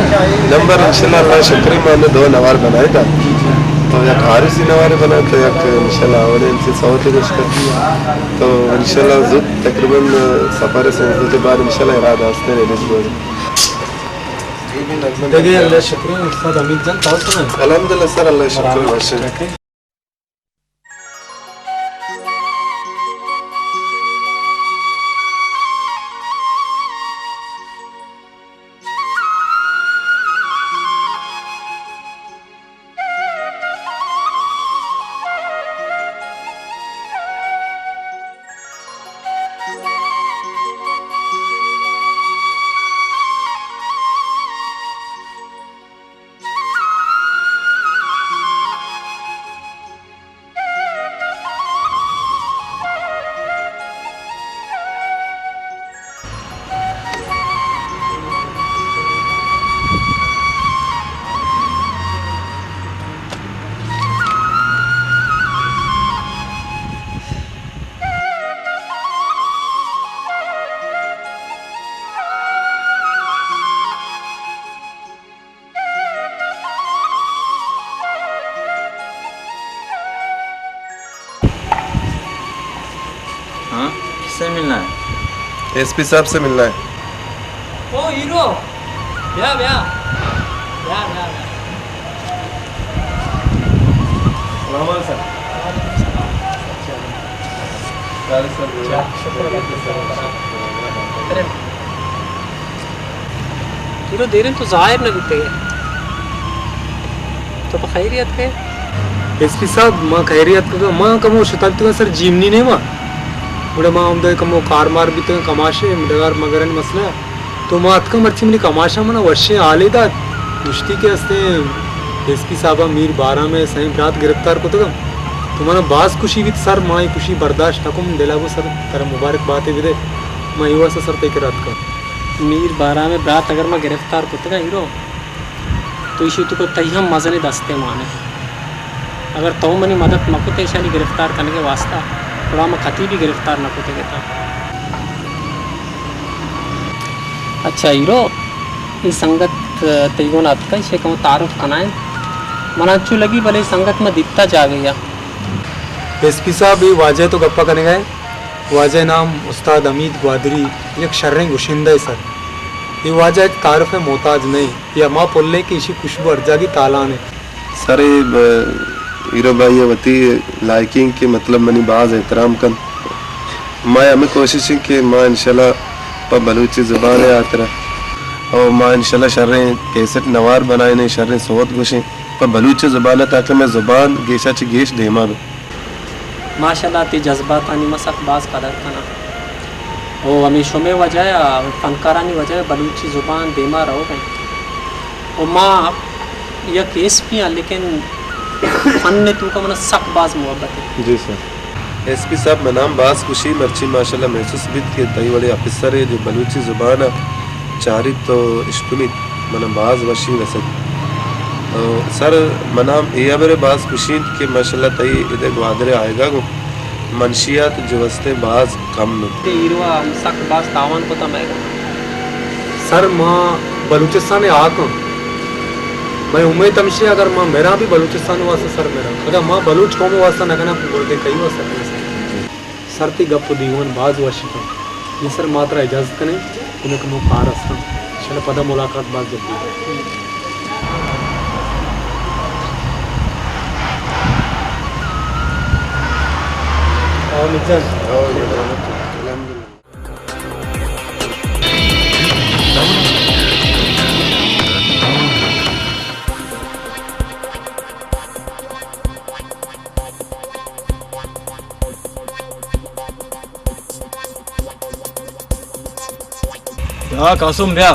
S16: नंबर इंशाल्लाह अल्लाह शुक्र मैंने 2 नवार बनाए था तो एक हारिसी नवार बना तो एक इंशाल्लाह और इनसे सौत कुछ कर तो इंशाल्लाह जुद तकरीबन सफर से के बाद इंशाल्लाह इरादा हस्ते रिलीज हो
S3: देखिए अल्लाह शुक्र है उस्ताद अमित जान ताऊ सुना
S16: अल्हम्दुलिल्लाह सर अल्लाह शुक्र माशाल्लाह
S11: किससे मिलना है
S16: एसपी साहब से मिलना है
S6: ओ हीरो ब्या ब्या ब्या ब्या
S16: सलाम सर
S6: हीरो देर तो जाहिर न बीते तो खैरियत है
S3: एसपी साहब मां खैरियत का मां कमो शताब्दी का सर जीवनी नहीं मां बड़े मां उमदे कमो कार मार भी तो कमाशे मडगार मगरन मसला तो मां अतका मर्ची मनी कमाशा मना वर्षे आलेदा मुश्ती के हस्ते एसपी साहब मीर 12 में सही रात गिरफ्तार को तो माना बास खुशी भी सर मां खुशी बर्दाश्त तकुम दिलाबो सर तेरा मुबारक बात है विदे मां युवा से सर ते रात का
S6: मीर 12 में रात अगर मैं गिरफ्तार को तो हीरो तो इशू तो तई हम मजने दस्ते माने अगर तो मनी मदद मकुते शाली गिरफ्तार करने के वास्ता थोड़ा मैं खती भी गिरफ्तार न कुते के था अच्छा हीरो ये संगत तैगोन आता इसे कहूँ तारुफ कनाए मना अच्छू लगी भले संगत में दिखता जा गया
S3: एसपी साहब ये वाजह तो गप्पा करने गए वाजह नाम उस्ताद अमित ग्वादरी एक शर्रें गुशिंदा है सर ये वाजह एक तारुफ है मोहताज नहीं ये अमा पोल्ले की इसी खुशबू अर्जा की तालान है
S16: सर हीरो भाई ये वती लाइकिंग के मतलब मनी बाज एहतराम कर मैं हमें कोशिश है कि माँ इंशाल्लाह पर बलूची ज़ुबान है आतरा और माँ इंशाल्लाह शर्रें कैसेट नवार बनाए नहीं शर्रें सोहत गुशें पर बलूची ज़ुबान है ताकि मैं ज़ुबान गेशा ची गेश देमा भी
S6: माशाल्लाह ते जज्बात आनी मसक बाज कदर करना ओ हमेशा में वजह फनकारानी वजह बलूची ज़ुबान देमा रहो गए और माँ यह केस भी है लेकिन फन ने तू का मना सक बाज मोहब्बत है
S16: जी सर एसपी साहब मैं नाम बास खुशी मर्ची माशाल्लाह महसूस बिद के तई बड़े अफसर है जो बलूची ज़ुबान चारी तो इश्कुमित मना बाज वशी वसद सर मनाम ये मेरे बास खुशी के माशाल्लाह तई इधर ग्वादरे आएगा को मनशियात जुवस्ते बाज कम मिलते
S14: इरवा सक बास तावन को तमेगा
S3: सर माँ बलूचिस्तान में आकर मैं उम्मीद तमशी अगर माँ मेरा भी बलूचिस्तान वास्ते सर मेरा अगर माँ बलूच कौम वास्ते न करना बोलते कई वास्ते सर ती गप दीवन बाज वशिका ये सर मात्रा इजाजत करें तुम्हें कमो कार अस्ता चलो पदा मुलाकात बात जल्दी
S11: हाँ कासुम भैया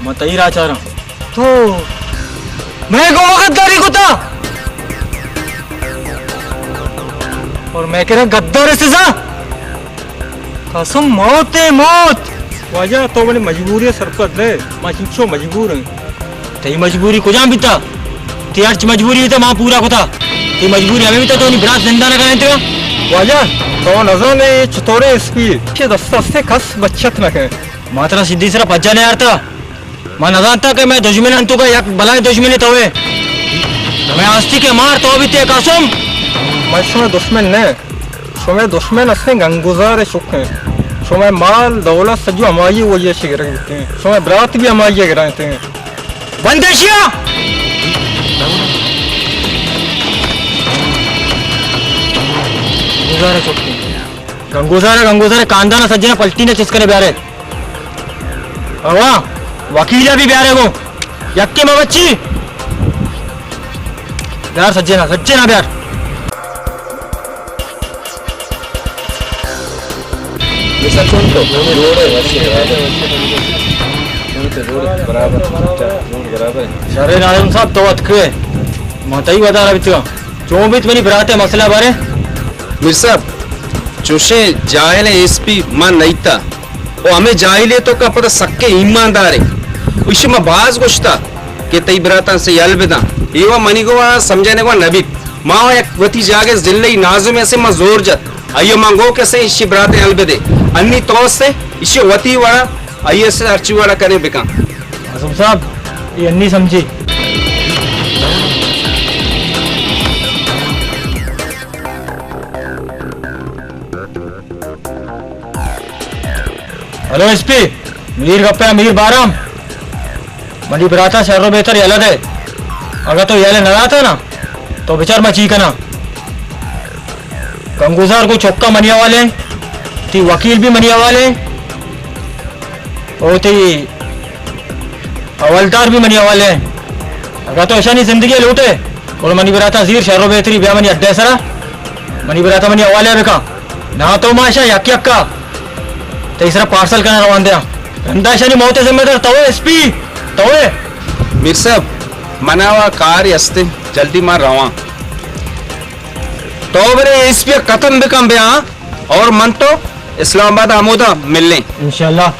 S11: मैं तही रहा चाह रहा तो मैं को गद्दारी को था और मैं कह रहा गद्दार से जा कासुम मौत है मौत
S7: वजह तो बड़ी मजबूरी है सरकत ले मैं शिक्षो मजबूर है
S11: तही मजबूरी को जा बीता तियार मजबूरी तो माँ पूरा को था ये मजबूरी हमें भी तो नहीं बिराज जिंदा लगाए थे
S7: वजह तो नजर ने चतोरे इसकी दस्ता से खस बच्चत न है
S11: मात्रा सीधी सिर्फ बच्चा नहीं यार मैं नजान था कि मैं दुश्मन अंतु का यक बलाए दुश्मनी तो है मैं आस्ती के मार तो भी ते कासुम
S7: मैं समय दुश्मन ने समय दुश्मन असले गंगुजार सुख है समय माल दौलत सजो हमारी वजह से गिर देते हैं समय बरात भी हमारी गिराते हैं
S11: बंदेशिया गंगुजार कांदाना सज्जना पलटी ने चिस्करे प्यारे वकीला भी प्यारे को यक्के में बच्ची यार सज्जना प्यार
S10: ये सच तो रोड है बराबर बराबर
S11: शरे नाज़म साहब तो अतके माता ही बता रहा बिचवा जो भी मेरी बरात है मसला बारे
S17: मीर साहब चोशे जाहिले एसपी मां नहीं था और हमें जाहिले तो का पता सक्के ईमानदार है उसी में बाज गोश्ता के तई बराता से यल बेदा एवा मनी को समझाने को नबी मां एक वती जागे जिले नाजु में से मां जोर जत अयो मांगो के से इसी बराते यल बेदे अन्नी तो से इसी वती वाला अये से अर्ची वाला करे बेका
S11: आजम साहब ये अन्नी समझी हेलो एसपी मीर गप्पा मीर बाराम मनी बराता शहरों बेहतर यलद है अगर तो यले न था ना तो बेचार मैं चीकना गंगुजार को चौका मनिया वाले ती वकील भी मनिया वाले और ती हवलदार भी मनिया वाले अगर तो ऐसा नहीं जिंदगी लूटे और मनी बराता जीर शहरों बेहतरी ब्या मनी अड्डे सरा मनी बराता मनिया वाले बेका ना तो माशा यक्की अक्का तीसरा पार्सल करना रवान दिया रंदाशानी मौते जिम्मेदार तवे एसपी तवे
S17: मीर साहब मनावा कार्य अस्ते जल्दी मार रवा तो बरे एसपी कतम बेकम बया और मन तो इस्लामाबाद आमोदा मिलने
S11: इंशाल्लाह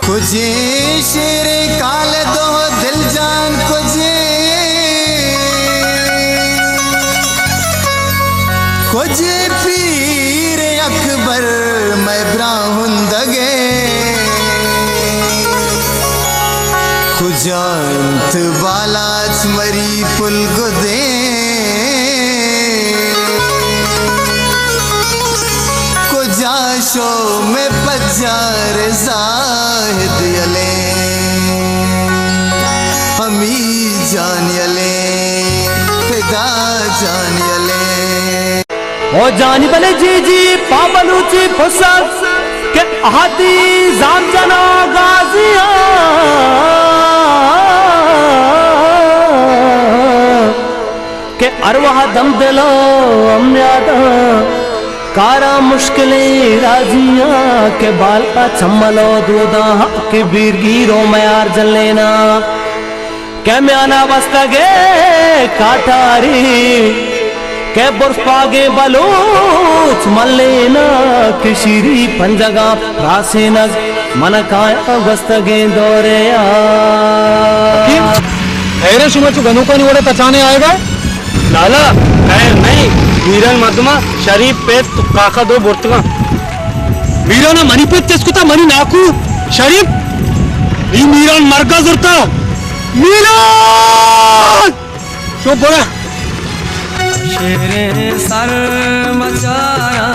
S18: कुजे शेर काल दो दिल जान कुजे पीर अकबर मैं ब्राहुंदगे खुजांत बालाच मरी पुल गुदे कुजाशो में पजार जाहिद यले हमी जान यले फिदा जान यले
S19: ओ जानी बले जी जी पाबलूची फुसक के आती जाम जना गाजिया के अरवाह दम दिलो अमयादा कारा मुश्किलें राजिया के बाल का चम्मलो दूधा के बीरगीरो मयार जलेना के म्याना बस्तगे काटारी के बुर्फागे बलूच मल्लेना किशीरी पंजगा रासेनग मनकाया गस्तगे दौरेया
S7: हैरे सुमचु गनु को निवड़े तचाने आएगा लाला खैर नहीं वीरन मधमा शरीफ पे काका दो बोर्तगा वीरन मनी पे तेस्कुता मनी नाकू शरीफ ई मीरन मरगा जुरता मीरन शो बोला
S19: शेरे सर मचाया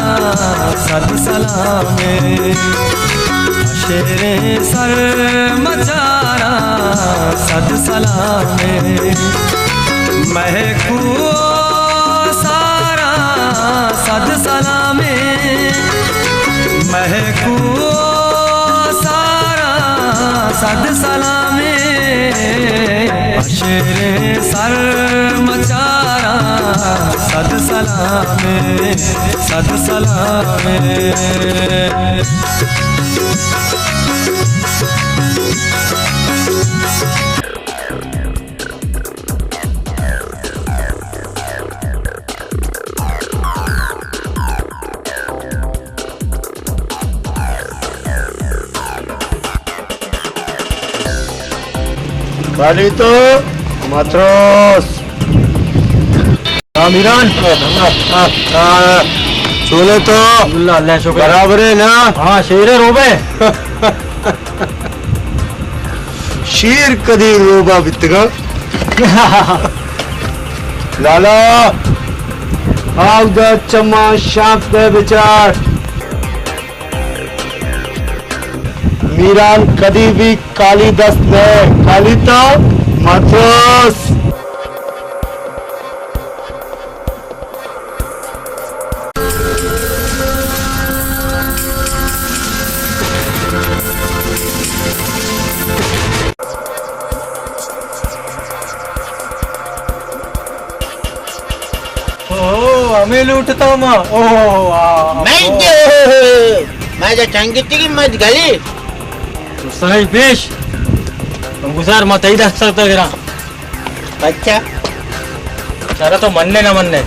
S19: सद सलामे शेरे सर मचाया सद सलामे महकू सारा सद सलामे महकू सारा सद सलामे शेरे सर मचारा सद सलामे सद सलामे
S7: तो मात्रोस मीरान चोले तो बराबर है ना हाँ शेर है रोबे शेर कदी रोबा बितगा लाला आओ द चम्मा शाफ दे विचार मीरान कदी भी काली दस्त है काली तो मात्रोस हमें लूटता माँ
S15: मैं जो चंगिती की मत गली
S11: सही पेश तुम गुजार मत ही दस सकता गिरा
S15: अच्छा
S11: सारा तो मनने ना मनने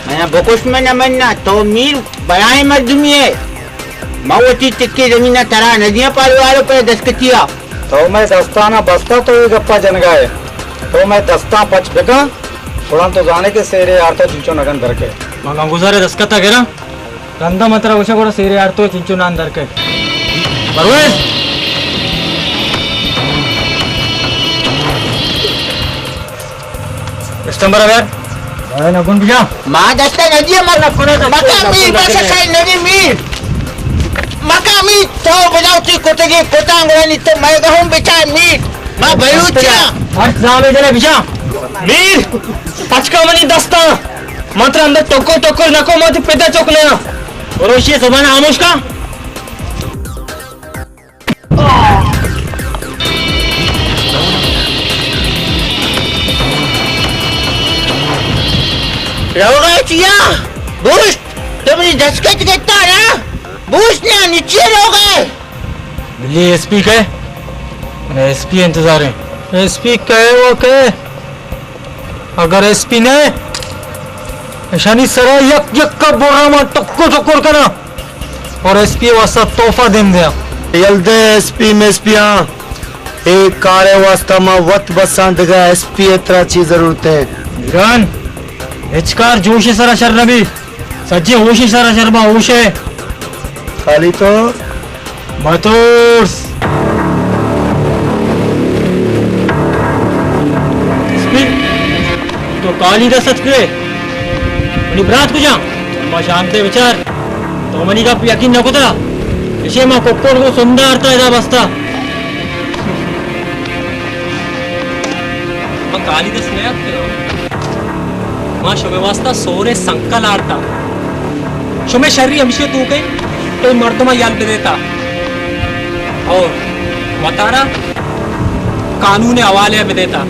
S15: मैं बकुश में न मनना तो मीर बनाए मत दुनिया मावती टिक्की जमीन तरा नदियां पाल वालों पर दस्तकिया
S7: तो मैं दस्ताना बस्ता तो ये गप्पा जन गए तो मैं दस्ता पच बेका थोड़ा तो जाने के सेरे यार तो चिंचो नगन धर के
S11: मग गुजारे दस्कता गिरा गंदा मंत्र उसे को सेरे यार तो चिंचो नान धर के परवेज कस्टमर यार अरे नगुन बिजा
S15: मां दस्ता नदिया मरना कोने तो मका मीर बस खाई नदी मीर मका मीर तो बजावती कोतगी कोतांगरानी तो मैं गहूं बेचा मीर मां बलूचिया
S11: हट जावे जले बिजा मीर पचका मनी दस्ता मंत्र अंदर टोको टोको नको मत पेटा चोकले और ये जबान आमोश का
S15: चिया बूस्ट तुमने दस्खत करता ना बूस्ट ने नीचे रहोगे
S11: बिल्ली एसपी के मैं एसपी इंतजार है एसपी कहे वो कहे अगर एसपी ने शनि सरा यक यक का बोरा में टक्को टक्कर करना और एसपी वास्ता तोहफा देम दिया
S7: यल्दे एसपी में एसपीया एक कार्य वास्ता में वत बसंत का एसपी इतना चीज जरूरत है
S11: ईरान हिचकार जोश सरा शर्रबी सज्जे होश सरा शर्मा होश है
S7: खाली तो
S11: मतोर्स तो काली दा सत्य मनी ब्रात को जा मा शांते विचार तो मनी का यकीन न कोतरा इसे मा कोकोर को सुंदर अर्थ है बस्ता मा काली दा स्नेह मा शुमे वास्ता सोरे संकल आड़ता शुमे शर्री हमेशा तू के तो मर्दमा याल पे देता और वतारा कानून हवाले में देता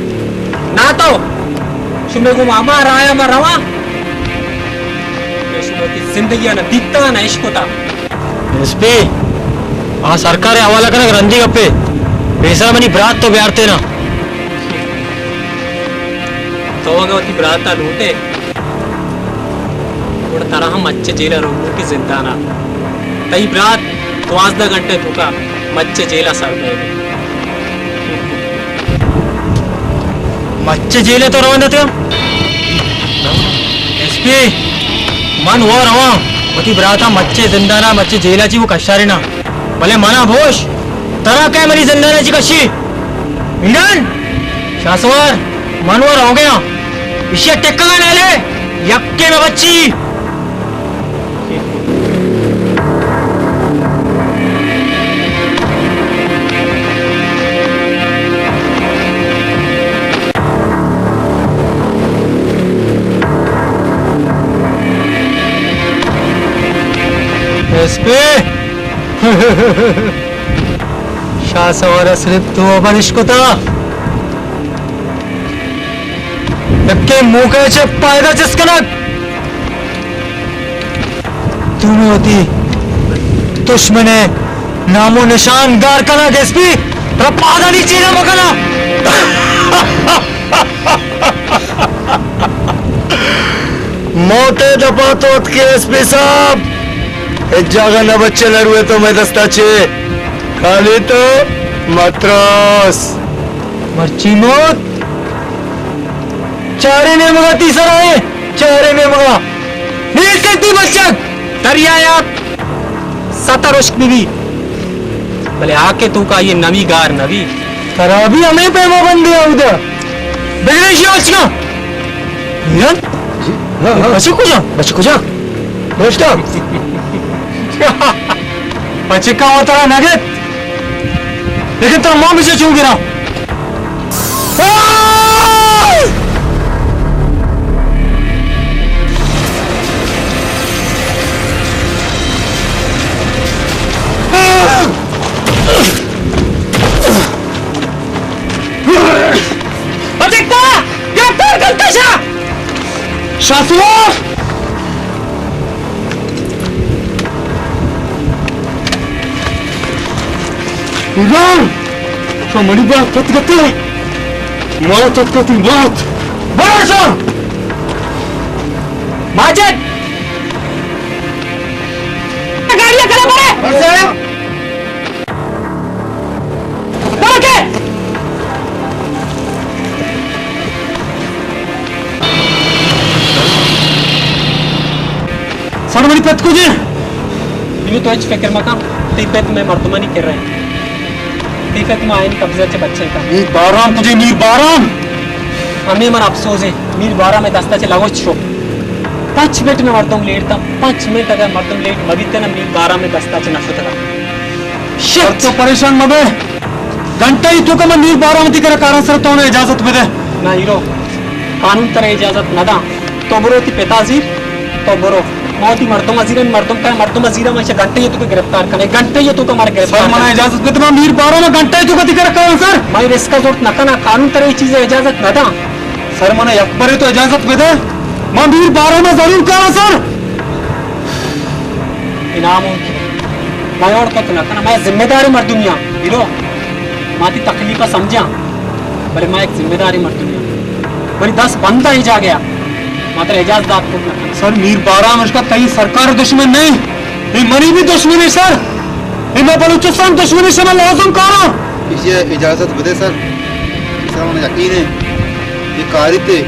S11: ना तो शुमे को मामा राया मा रवा शुमे की जिंदगी ना दीता ना इश्क होता एसपी आ सरकार हवाला करना रंजी गप्पे बेसरा मनी ब्रात तो ब्यारते ना तो अगवती ब्राता लूटे और तरह हम अच्छे जेला रोगों की जिंदा ना तई ब्रात तो आज 2 घंटे धुका मच्छे जेला सर गए मच्छे जेले तो रवन देते एसपी मन वो रवा होती बराता मच्छे जिंदाना मच्छे जेलाची वो कशारी ना भले मना भोश तरा काय मरी जिंदानाची कशी मिलन शासवर मनवर हो गया इसे टेक्का नहीं ले यक्के में बच्ची एसपी शासवर सिर्फ तो बनिष्कोता नक्के मुखाचे पायदा चिसकनक तुम्ही होती दुश्मने नामो निशान गार कना एसपी पादा नीचे ना मकना
S4: मोटे दपातोत के एसपी साहब एक जगह न बच्चे लरुए तो मैं दस्ताचे खाली तो मद्रास
S11: मर्ची मौत चारे ने मगा तीसरा है चारे ने मगा नील करती बच्चक दरिया सतरुष्क निवी भले आके तू का ये नवी गार नवी तरा भी हमें पैमा बन दिया उधर बिगड़ेशी अच्छा नीरन बच्चे को जा दोस्ता बच्चे का होता है नगद लेकिन तेरा मां मुझे चूक गिरा शासवर मणि बात कत मौत कती मौत बड़ा माजिद गाड़ियां खड़ा पड़े सरमणि पेट कुछ ये तो आज फिक्र मकाम ती पेट में मर्दमानी कर रहे हैं ती पेट में आयन कब्जा से बच्चे का मीर बाराम तुझे मीर बाराम हमें मन अफसोस है मीर बाराम में दस्ता से लागो छो 5 मिनट में मर्दों लेटता 5 मिनट अगर मर्दों लेट मगिते ना मीर बाराम में दस्ता से नशो तक शिट तो परेशान मबे घंटा ही तू का मैं मीर बाराम ती कर कारण सर तो ने इजाजत में दे ना हीरो कानून तरह इजाजत न दा तो बरो ती पिताजी तो बरो मौती मर्दों मजीरा में से घंटे ये तो गिरफ्तार करे घंटे ये तो हमारे गिरफ्तार मना इजाजत में तुम्हारा मीर बारों में घंटे तो कति कर रखा सर मैं इसका जोर न करना कानून तरह चीजें इजाजत न था सर मना अकबर तो इजाजत में दे मैं मीर बारों में जरूर करा सर इनाम मैं और कुछ न करना मैं जिम्मेदारी मर्दुनिया हीरो माती तकलीफ समझा बड़े मैं एक जिम्मेदारी मर्दुनिया बड़ी 10 बंदा ही जा गया मात्र इजाजत सर मीर बाराम उसका कहीं सरकार दुश्मन नहीं ये मरी भी दुश्मन है सर मैं बलूचिस्तान दुश्मनी से मैं लाज़िम करो
S5: इसे इजाजत बदे सर इसका मुझे यकीन है ये कारी थे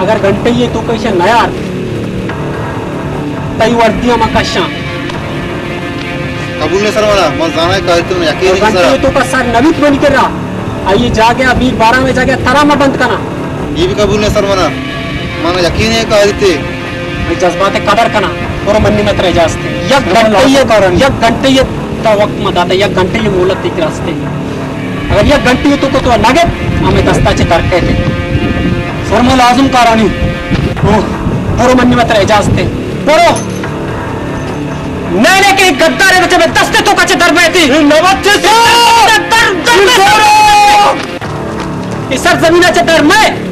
S11: अगर घंटे ये तो कैसे नया तई वर्दियां मकाशा
S5: कबूल ने सर वाला मैं जाना है कारी तो यकीन है सर
S11: ये तो का सर नवीत बन कर रहा आइए जा गया मीर बाराम में जा गया तरा में बंद करना
S5: ये भी कबूल है सर वाला माना यकीन है कारी थे
S11: जज्बात कदर करना और मन्नी में तरह जास्ते एक घंटे ये तो वक्त मत आता एक घंटे ये मोहलत दिख रास्ते अगर एक घंटे तो को तो नगद हमें दस्ता चे कर कहते सर मैं लाजुम करानी और मन्नी में तरह जास्ते पढ़ो नैने के गद्दार बच्चे में दस्ते तो कच्चे दर बैठी नवच्चे इस सर जमीन चे दर में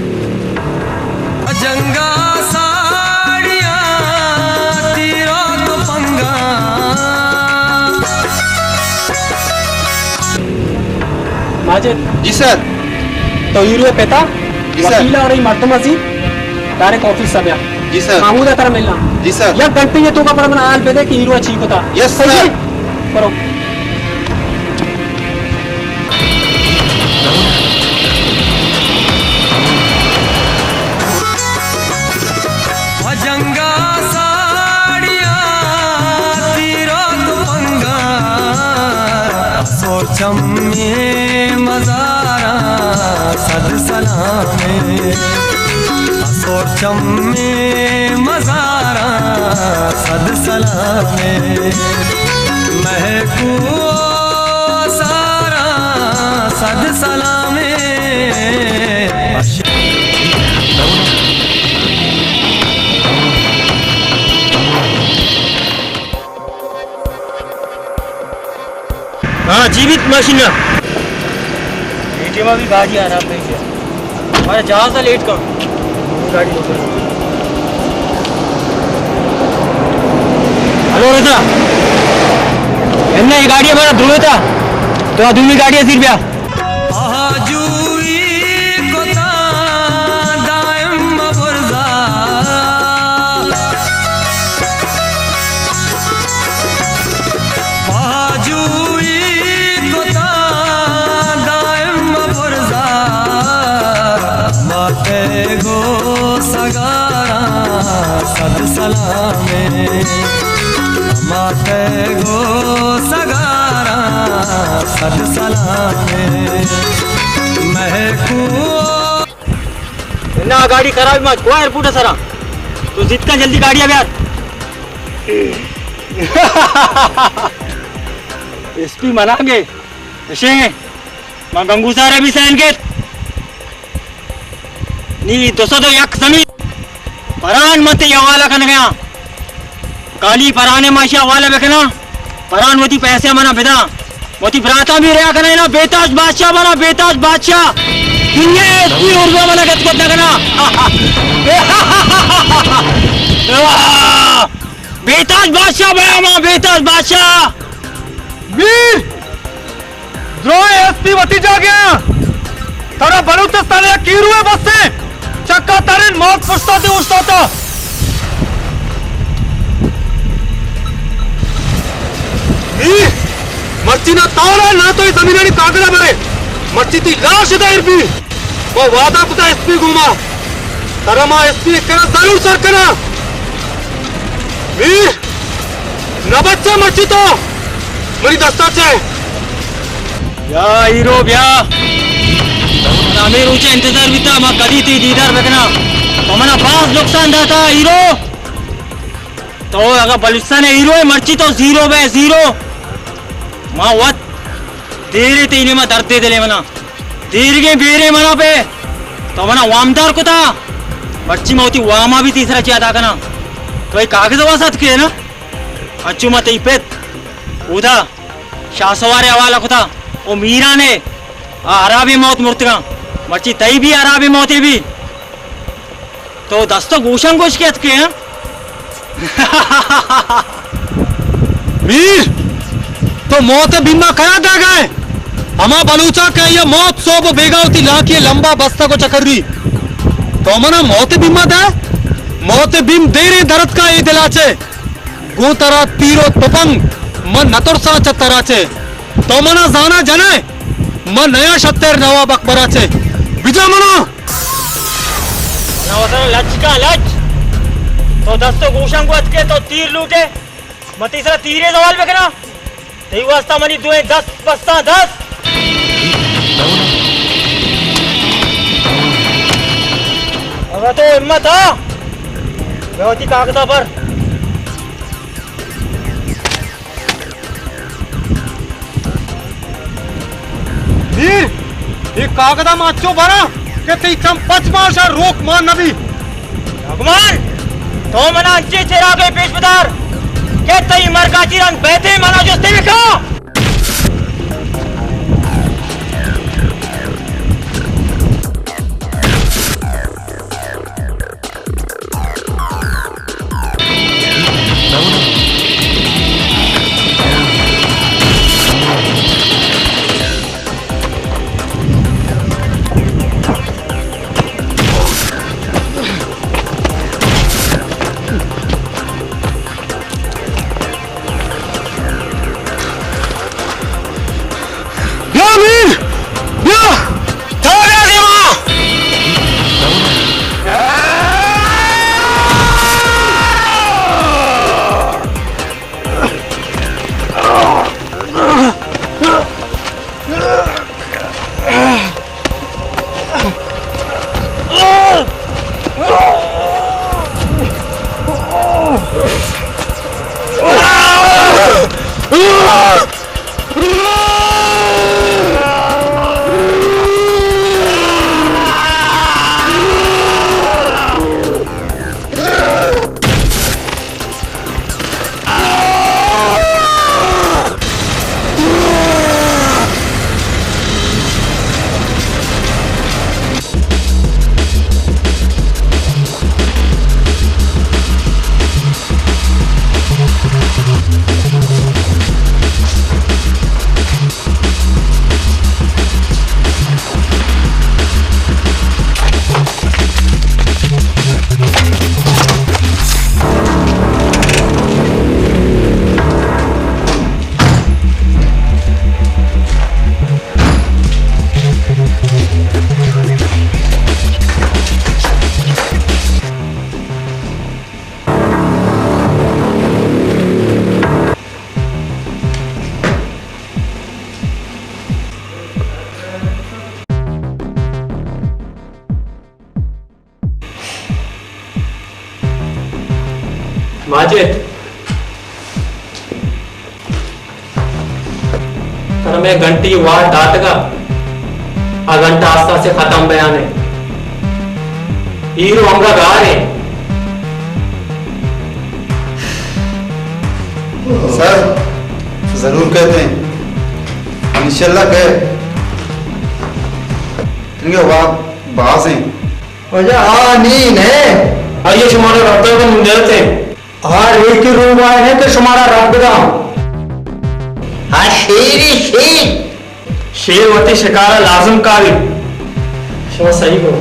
S18: जंगा साड़िया तीरा तो पंगा
S11: माजिद
S5: जी सर
S11: तो हीरो पेता वकीला और मर्दम अजीब डायरेक्ट ऑफिस सब
S5: जी सर
S11: मामूदा कर मिलना
S5: जी सर
S11: या घंटे ये तो का पर आल पे दे कि हीरो ठीक होता
S5: यस सर
S11: करो
S19: में असोर चम्मे मजारा सद सलामे महकू सारा सद सलामे
S11: हाँ जीवित मशीन में भी बाजी आराम नहीं किया हमारा जहाज था लेट कर गाड़ी हेलो रजा ये गाड़ी हमारा धुए था तो धुमी गाड़ी है सिर्फ क्या
S19: सद सलामे माते गो सगारा सद सलामे महकू
S11: ना गाड़ी खराब मत को एयरपोर्ट है सारा तो जितना जल्दी गाड़ी आ यार एसपी मनांगे ऐसे मां गंगू सारे भी सहन के नी दोस्तों तो यक जमीन परान मत हवाला करने गया काली पराने माशा हवाला बेकना परान मोती पैसे मना बिदा मोती बराता भी रहा करना ना बेताज बादशाह बना बेताज बादशाह दुनिया एसपी उर्दू बना गत को करना बेताज बादशाह बना मां बेताज बादशाह
S7: वीर जो एसपी वती जा गया तारा बलूचिस्तान या कीरुए बस से चक्का तारे मौत पुछता थी उस तो मर्ची ना तारा ना तो जमीन ने कागड़ा बरे मर्ची थी लाश दायर भी वो वादा पता एसपी घुमा तरमा एसपी करा जरूर सर करा वीर न बच्चा मर्ची तो मेरी दस्ता से
S11: या हीरो ब्या आमिर ऊंचे इंतजार भी था मां कदी थी दीदार रखना तो मना बास नुकसान था हीरो तो अगर बलुचिस्तान हीरो है मर्ची तो जीरो बे जीरो मां वत देरे तीने में दर्द दे दिले मना देर के बेरे मना पे तो मना वामदार को था मर्ची में होती वामा भी तीसरा चाहिए था करना तो एक कागज वासात के ना अच्छू मत ही पेत उधा शासवारे हवाला को था वो मीरा ने अराबी मौत मूर्तियां मर्ची तई भी अराबी मौतें भी तो दस्तों गोशन गोश के हैं
S7: वीर तो मौत बीमा करा दे गए हमा बलूचा के ये मौत सोब बेगावती लाखिए लंबा बस्ता को चकर रही तो मना मौत बीमा दे मौत बीम देरे दर्द का ये दिलाचे गो तरा तीरो तुपंग मन नतुर सा चतराचे तो मना जाना जने मन नया शत्तर नवाब अकबराचे विजय मना
S11: नवाब लच का लच तो दस्तों गोशन को अटके तो तीर लूटे मत तीसरा तीरे सवाल में करना तेरी वास्ता मनी दुए 10 बस्ता 10 अगर तो हिम्मत हा व्यवती कागजा पर
S7: वीर ये कागदा माचो बना के ती चम 5 मार्शा रोक मान नबी
S11: भगवान तो मना अच्छे चेहरा के पेश बदार के तई मरकाची रंग बहते मना जोस्ते में का
S6: माजिद, तर मैं घंटी वाट डाटगा आ घंटा आस्ता से खत्म बयान है हीरो हमरा गा रहे
S5: सर जरूर कहते हैं इंशाल्लाह कह इनके बास हैं
S1: नीन है
S6: आइए शुमारा रब्ता को मुंडर थे
S1: हर एक के रूम आए हैं तो शुमारा रब्ता
S15: हाँ
S6: शेर वती शिकारा लाजम कारी शो सही को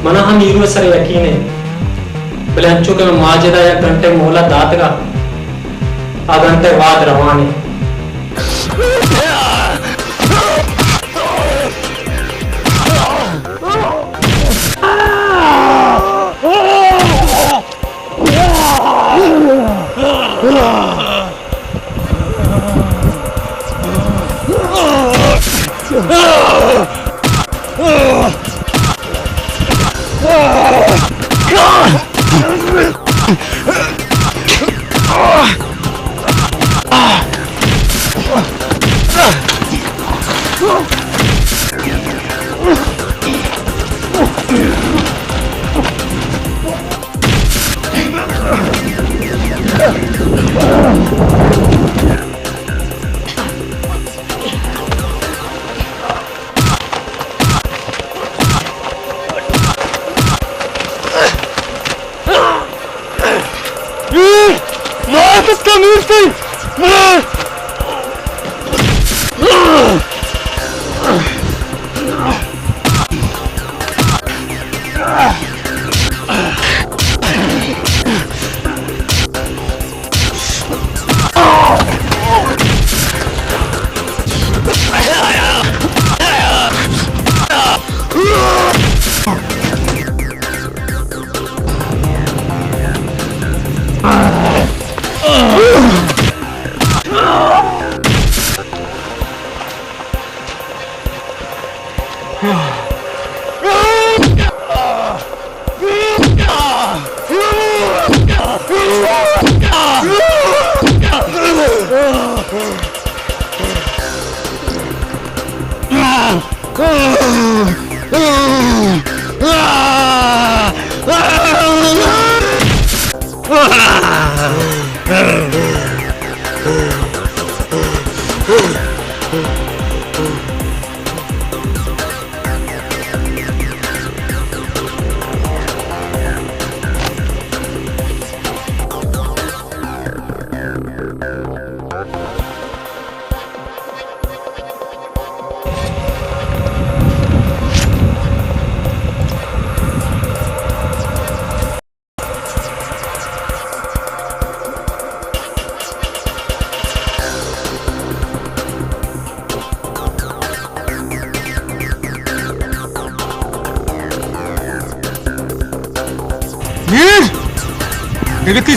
S6: मना हम हीरो सर यकीन है भले अंचो के माजिदा या घंटे मोहला दात का आ घंटे बाद रवाने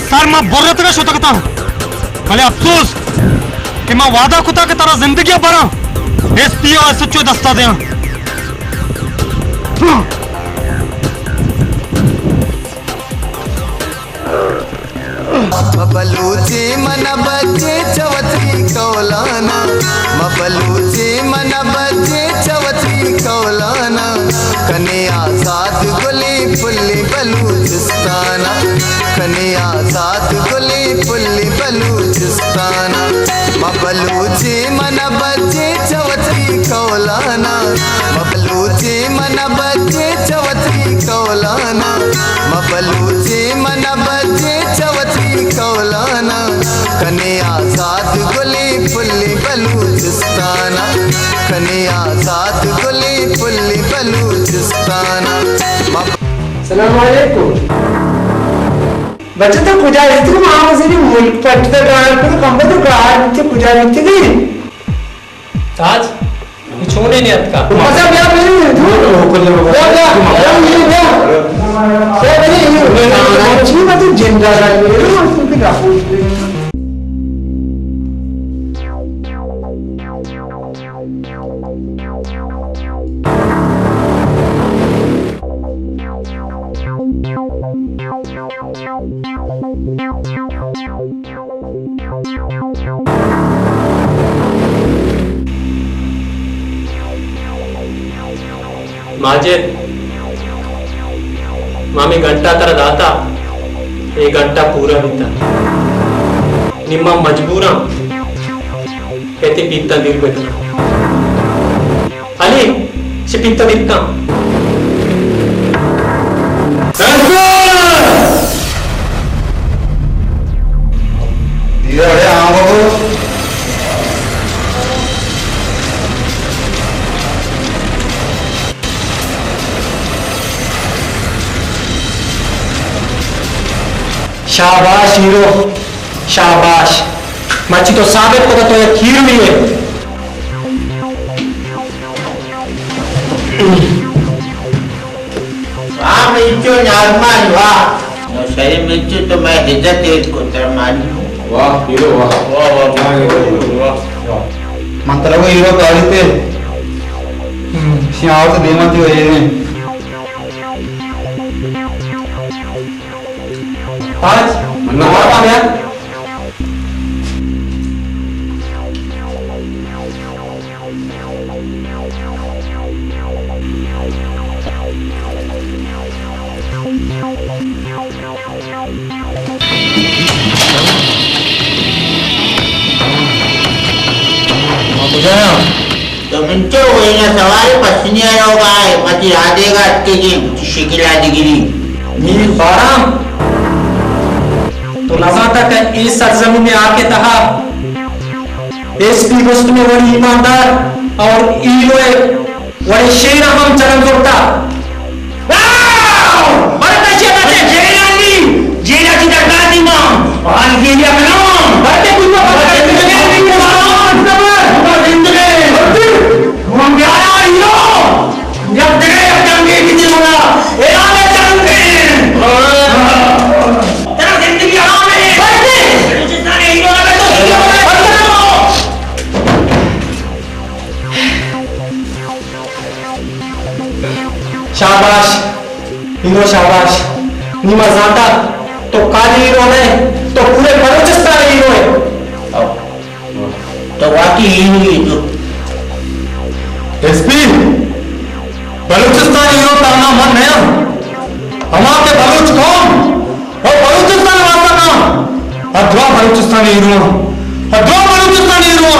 S7: सर मैं बोर्रत का शोतकता भले अफसोस कि मैं वादा कुता के तरह जिंदगी बना एसपी और सच्चो दस्ता दे
S18: बलूची मन बच्चे चवथी कौलाना बलूची मन बच्चे चवथी कौलाना कने आजाद गुली फुल्ली बलूचिस्ताना कने आजाद गुली फुल्ली बलूचिस्ताना बलूची मन बच्चे चवथी कौलाना बलूची मन बच्चे चवथी कौलाना बलूची मन बच्चे चवथी कौलाना कने आजाद गुली फुल्ली बलूचिस्ताना कने आजाद गुली फुल्ली बलूचिस्ताना।
S1: सलाम वालेकुम बच्चे तो कुजा इतनी मामूली मुल्क पट्टे गाड़ पर कंबे तो गाड़ नीचे कुजा नीचे नहीं
S6: ताज ये छोड़ने नहीं आता
S1: मजा क्या नहीं
S6: माजिद मामी घंटा तर दाता एक घंटा पूरा बीता निम्मा मजबूरा कहते पीता दिल बैठना अली से पीता दिखता शाबाश हीरो शाबाश मच्छी तो साबित को तो एक हीरो ही है
S15: वाह मिर्चो नाजमान वाह सही मिर्चो तो मैं इज्जत को तरमानी
S3: वाह हीरो वाह वाह वाह वाह मंत्र को हीरो गाड़ी पे सियार से देमती हो ये आज नवाब आ गया
S15: तो मिंटो हुए ना सवाल पसीने होगा मत यादेगा अटके की शिकिला दिगिरी
S6: मीर बाराम तो लगा तक इस सरजमीन में आके तहा एसपी गोस्ट में बड़ी ईमानदार और ईरोए बड़े शेर हम चरण जोड़ता बड़े शेर जेरानी जेरानी दरगाह इमाम और ये नाम बड़े कुछ हम ग्यारह हीरो जब तेरे जंगे कितने होगा एराने चलते तेरा जिंदगी आराम है बैठे जितना नहीं हीरो लगे तो हीरो शाबाश हीरो शाबाश नीमा जाता तो काली हीरो है तो पूरे बलूचिस्तान हीरो है
S15: तो वाकई हीरो ही तो
S3: एसपी बलूचिस्तान हीरो करना मन है हमारे बलूच कौन और बलूचिस्तान वाला नाम अद्वा बलूचिस्तान हीरो अद्वा बलूचिस्तान हीरो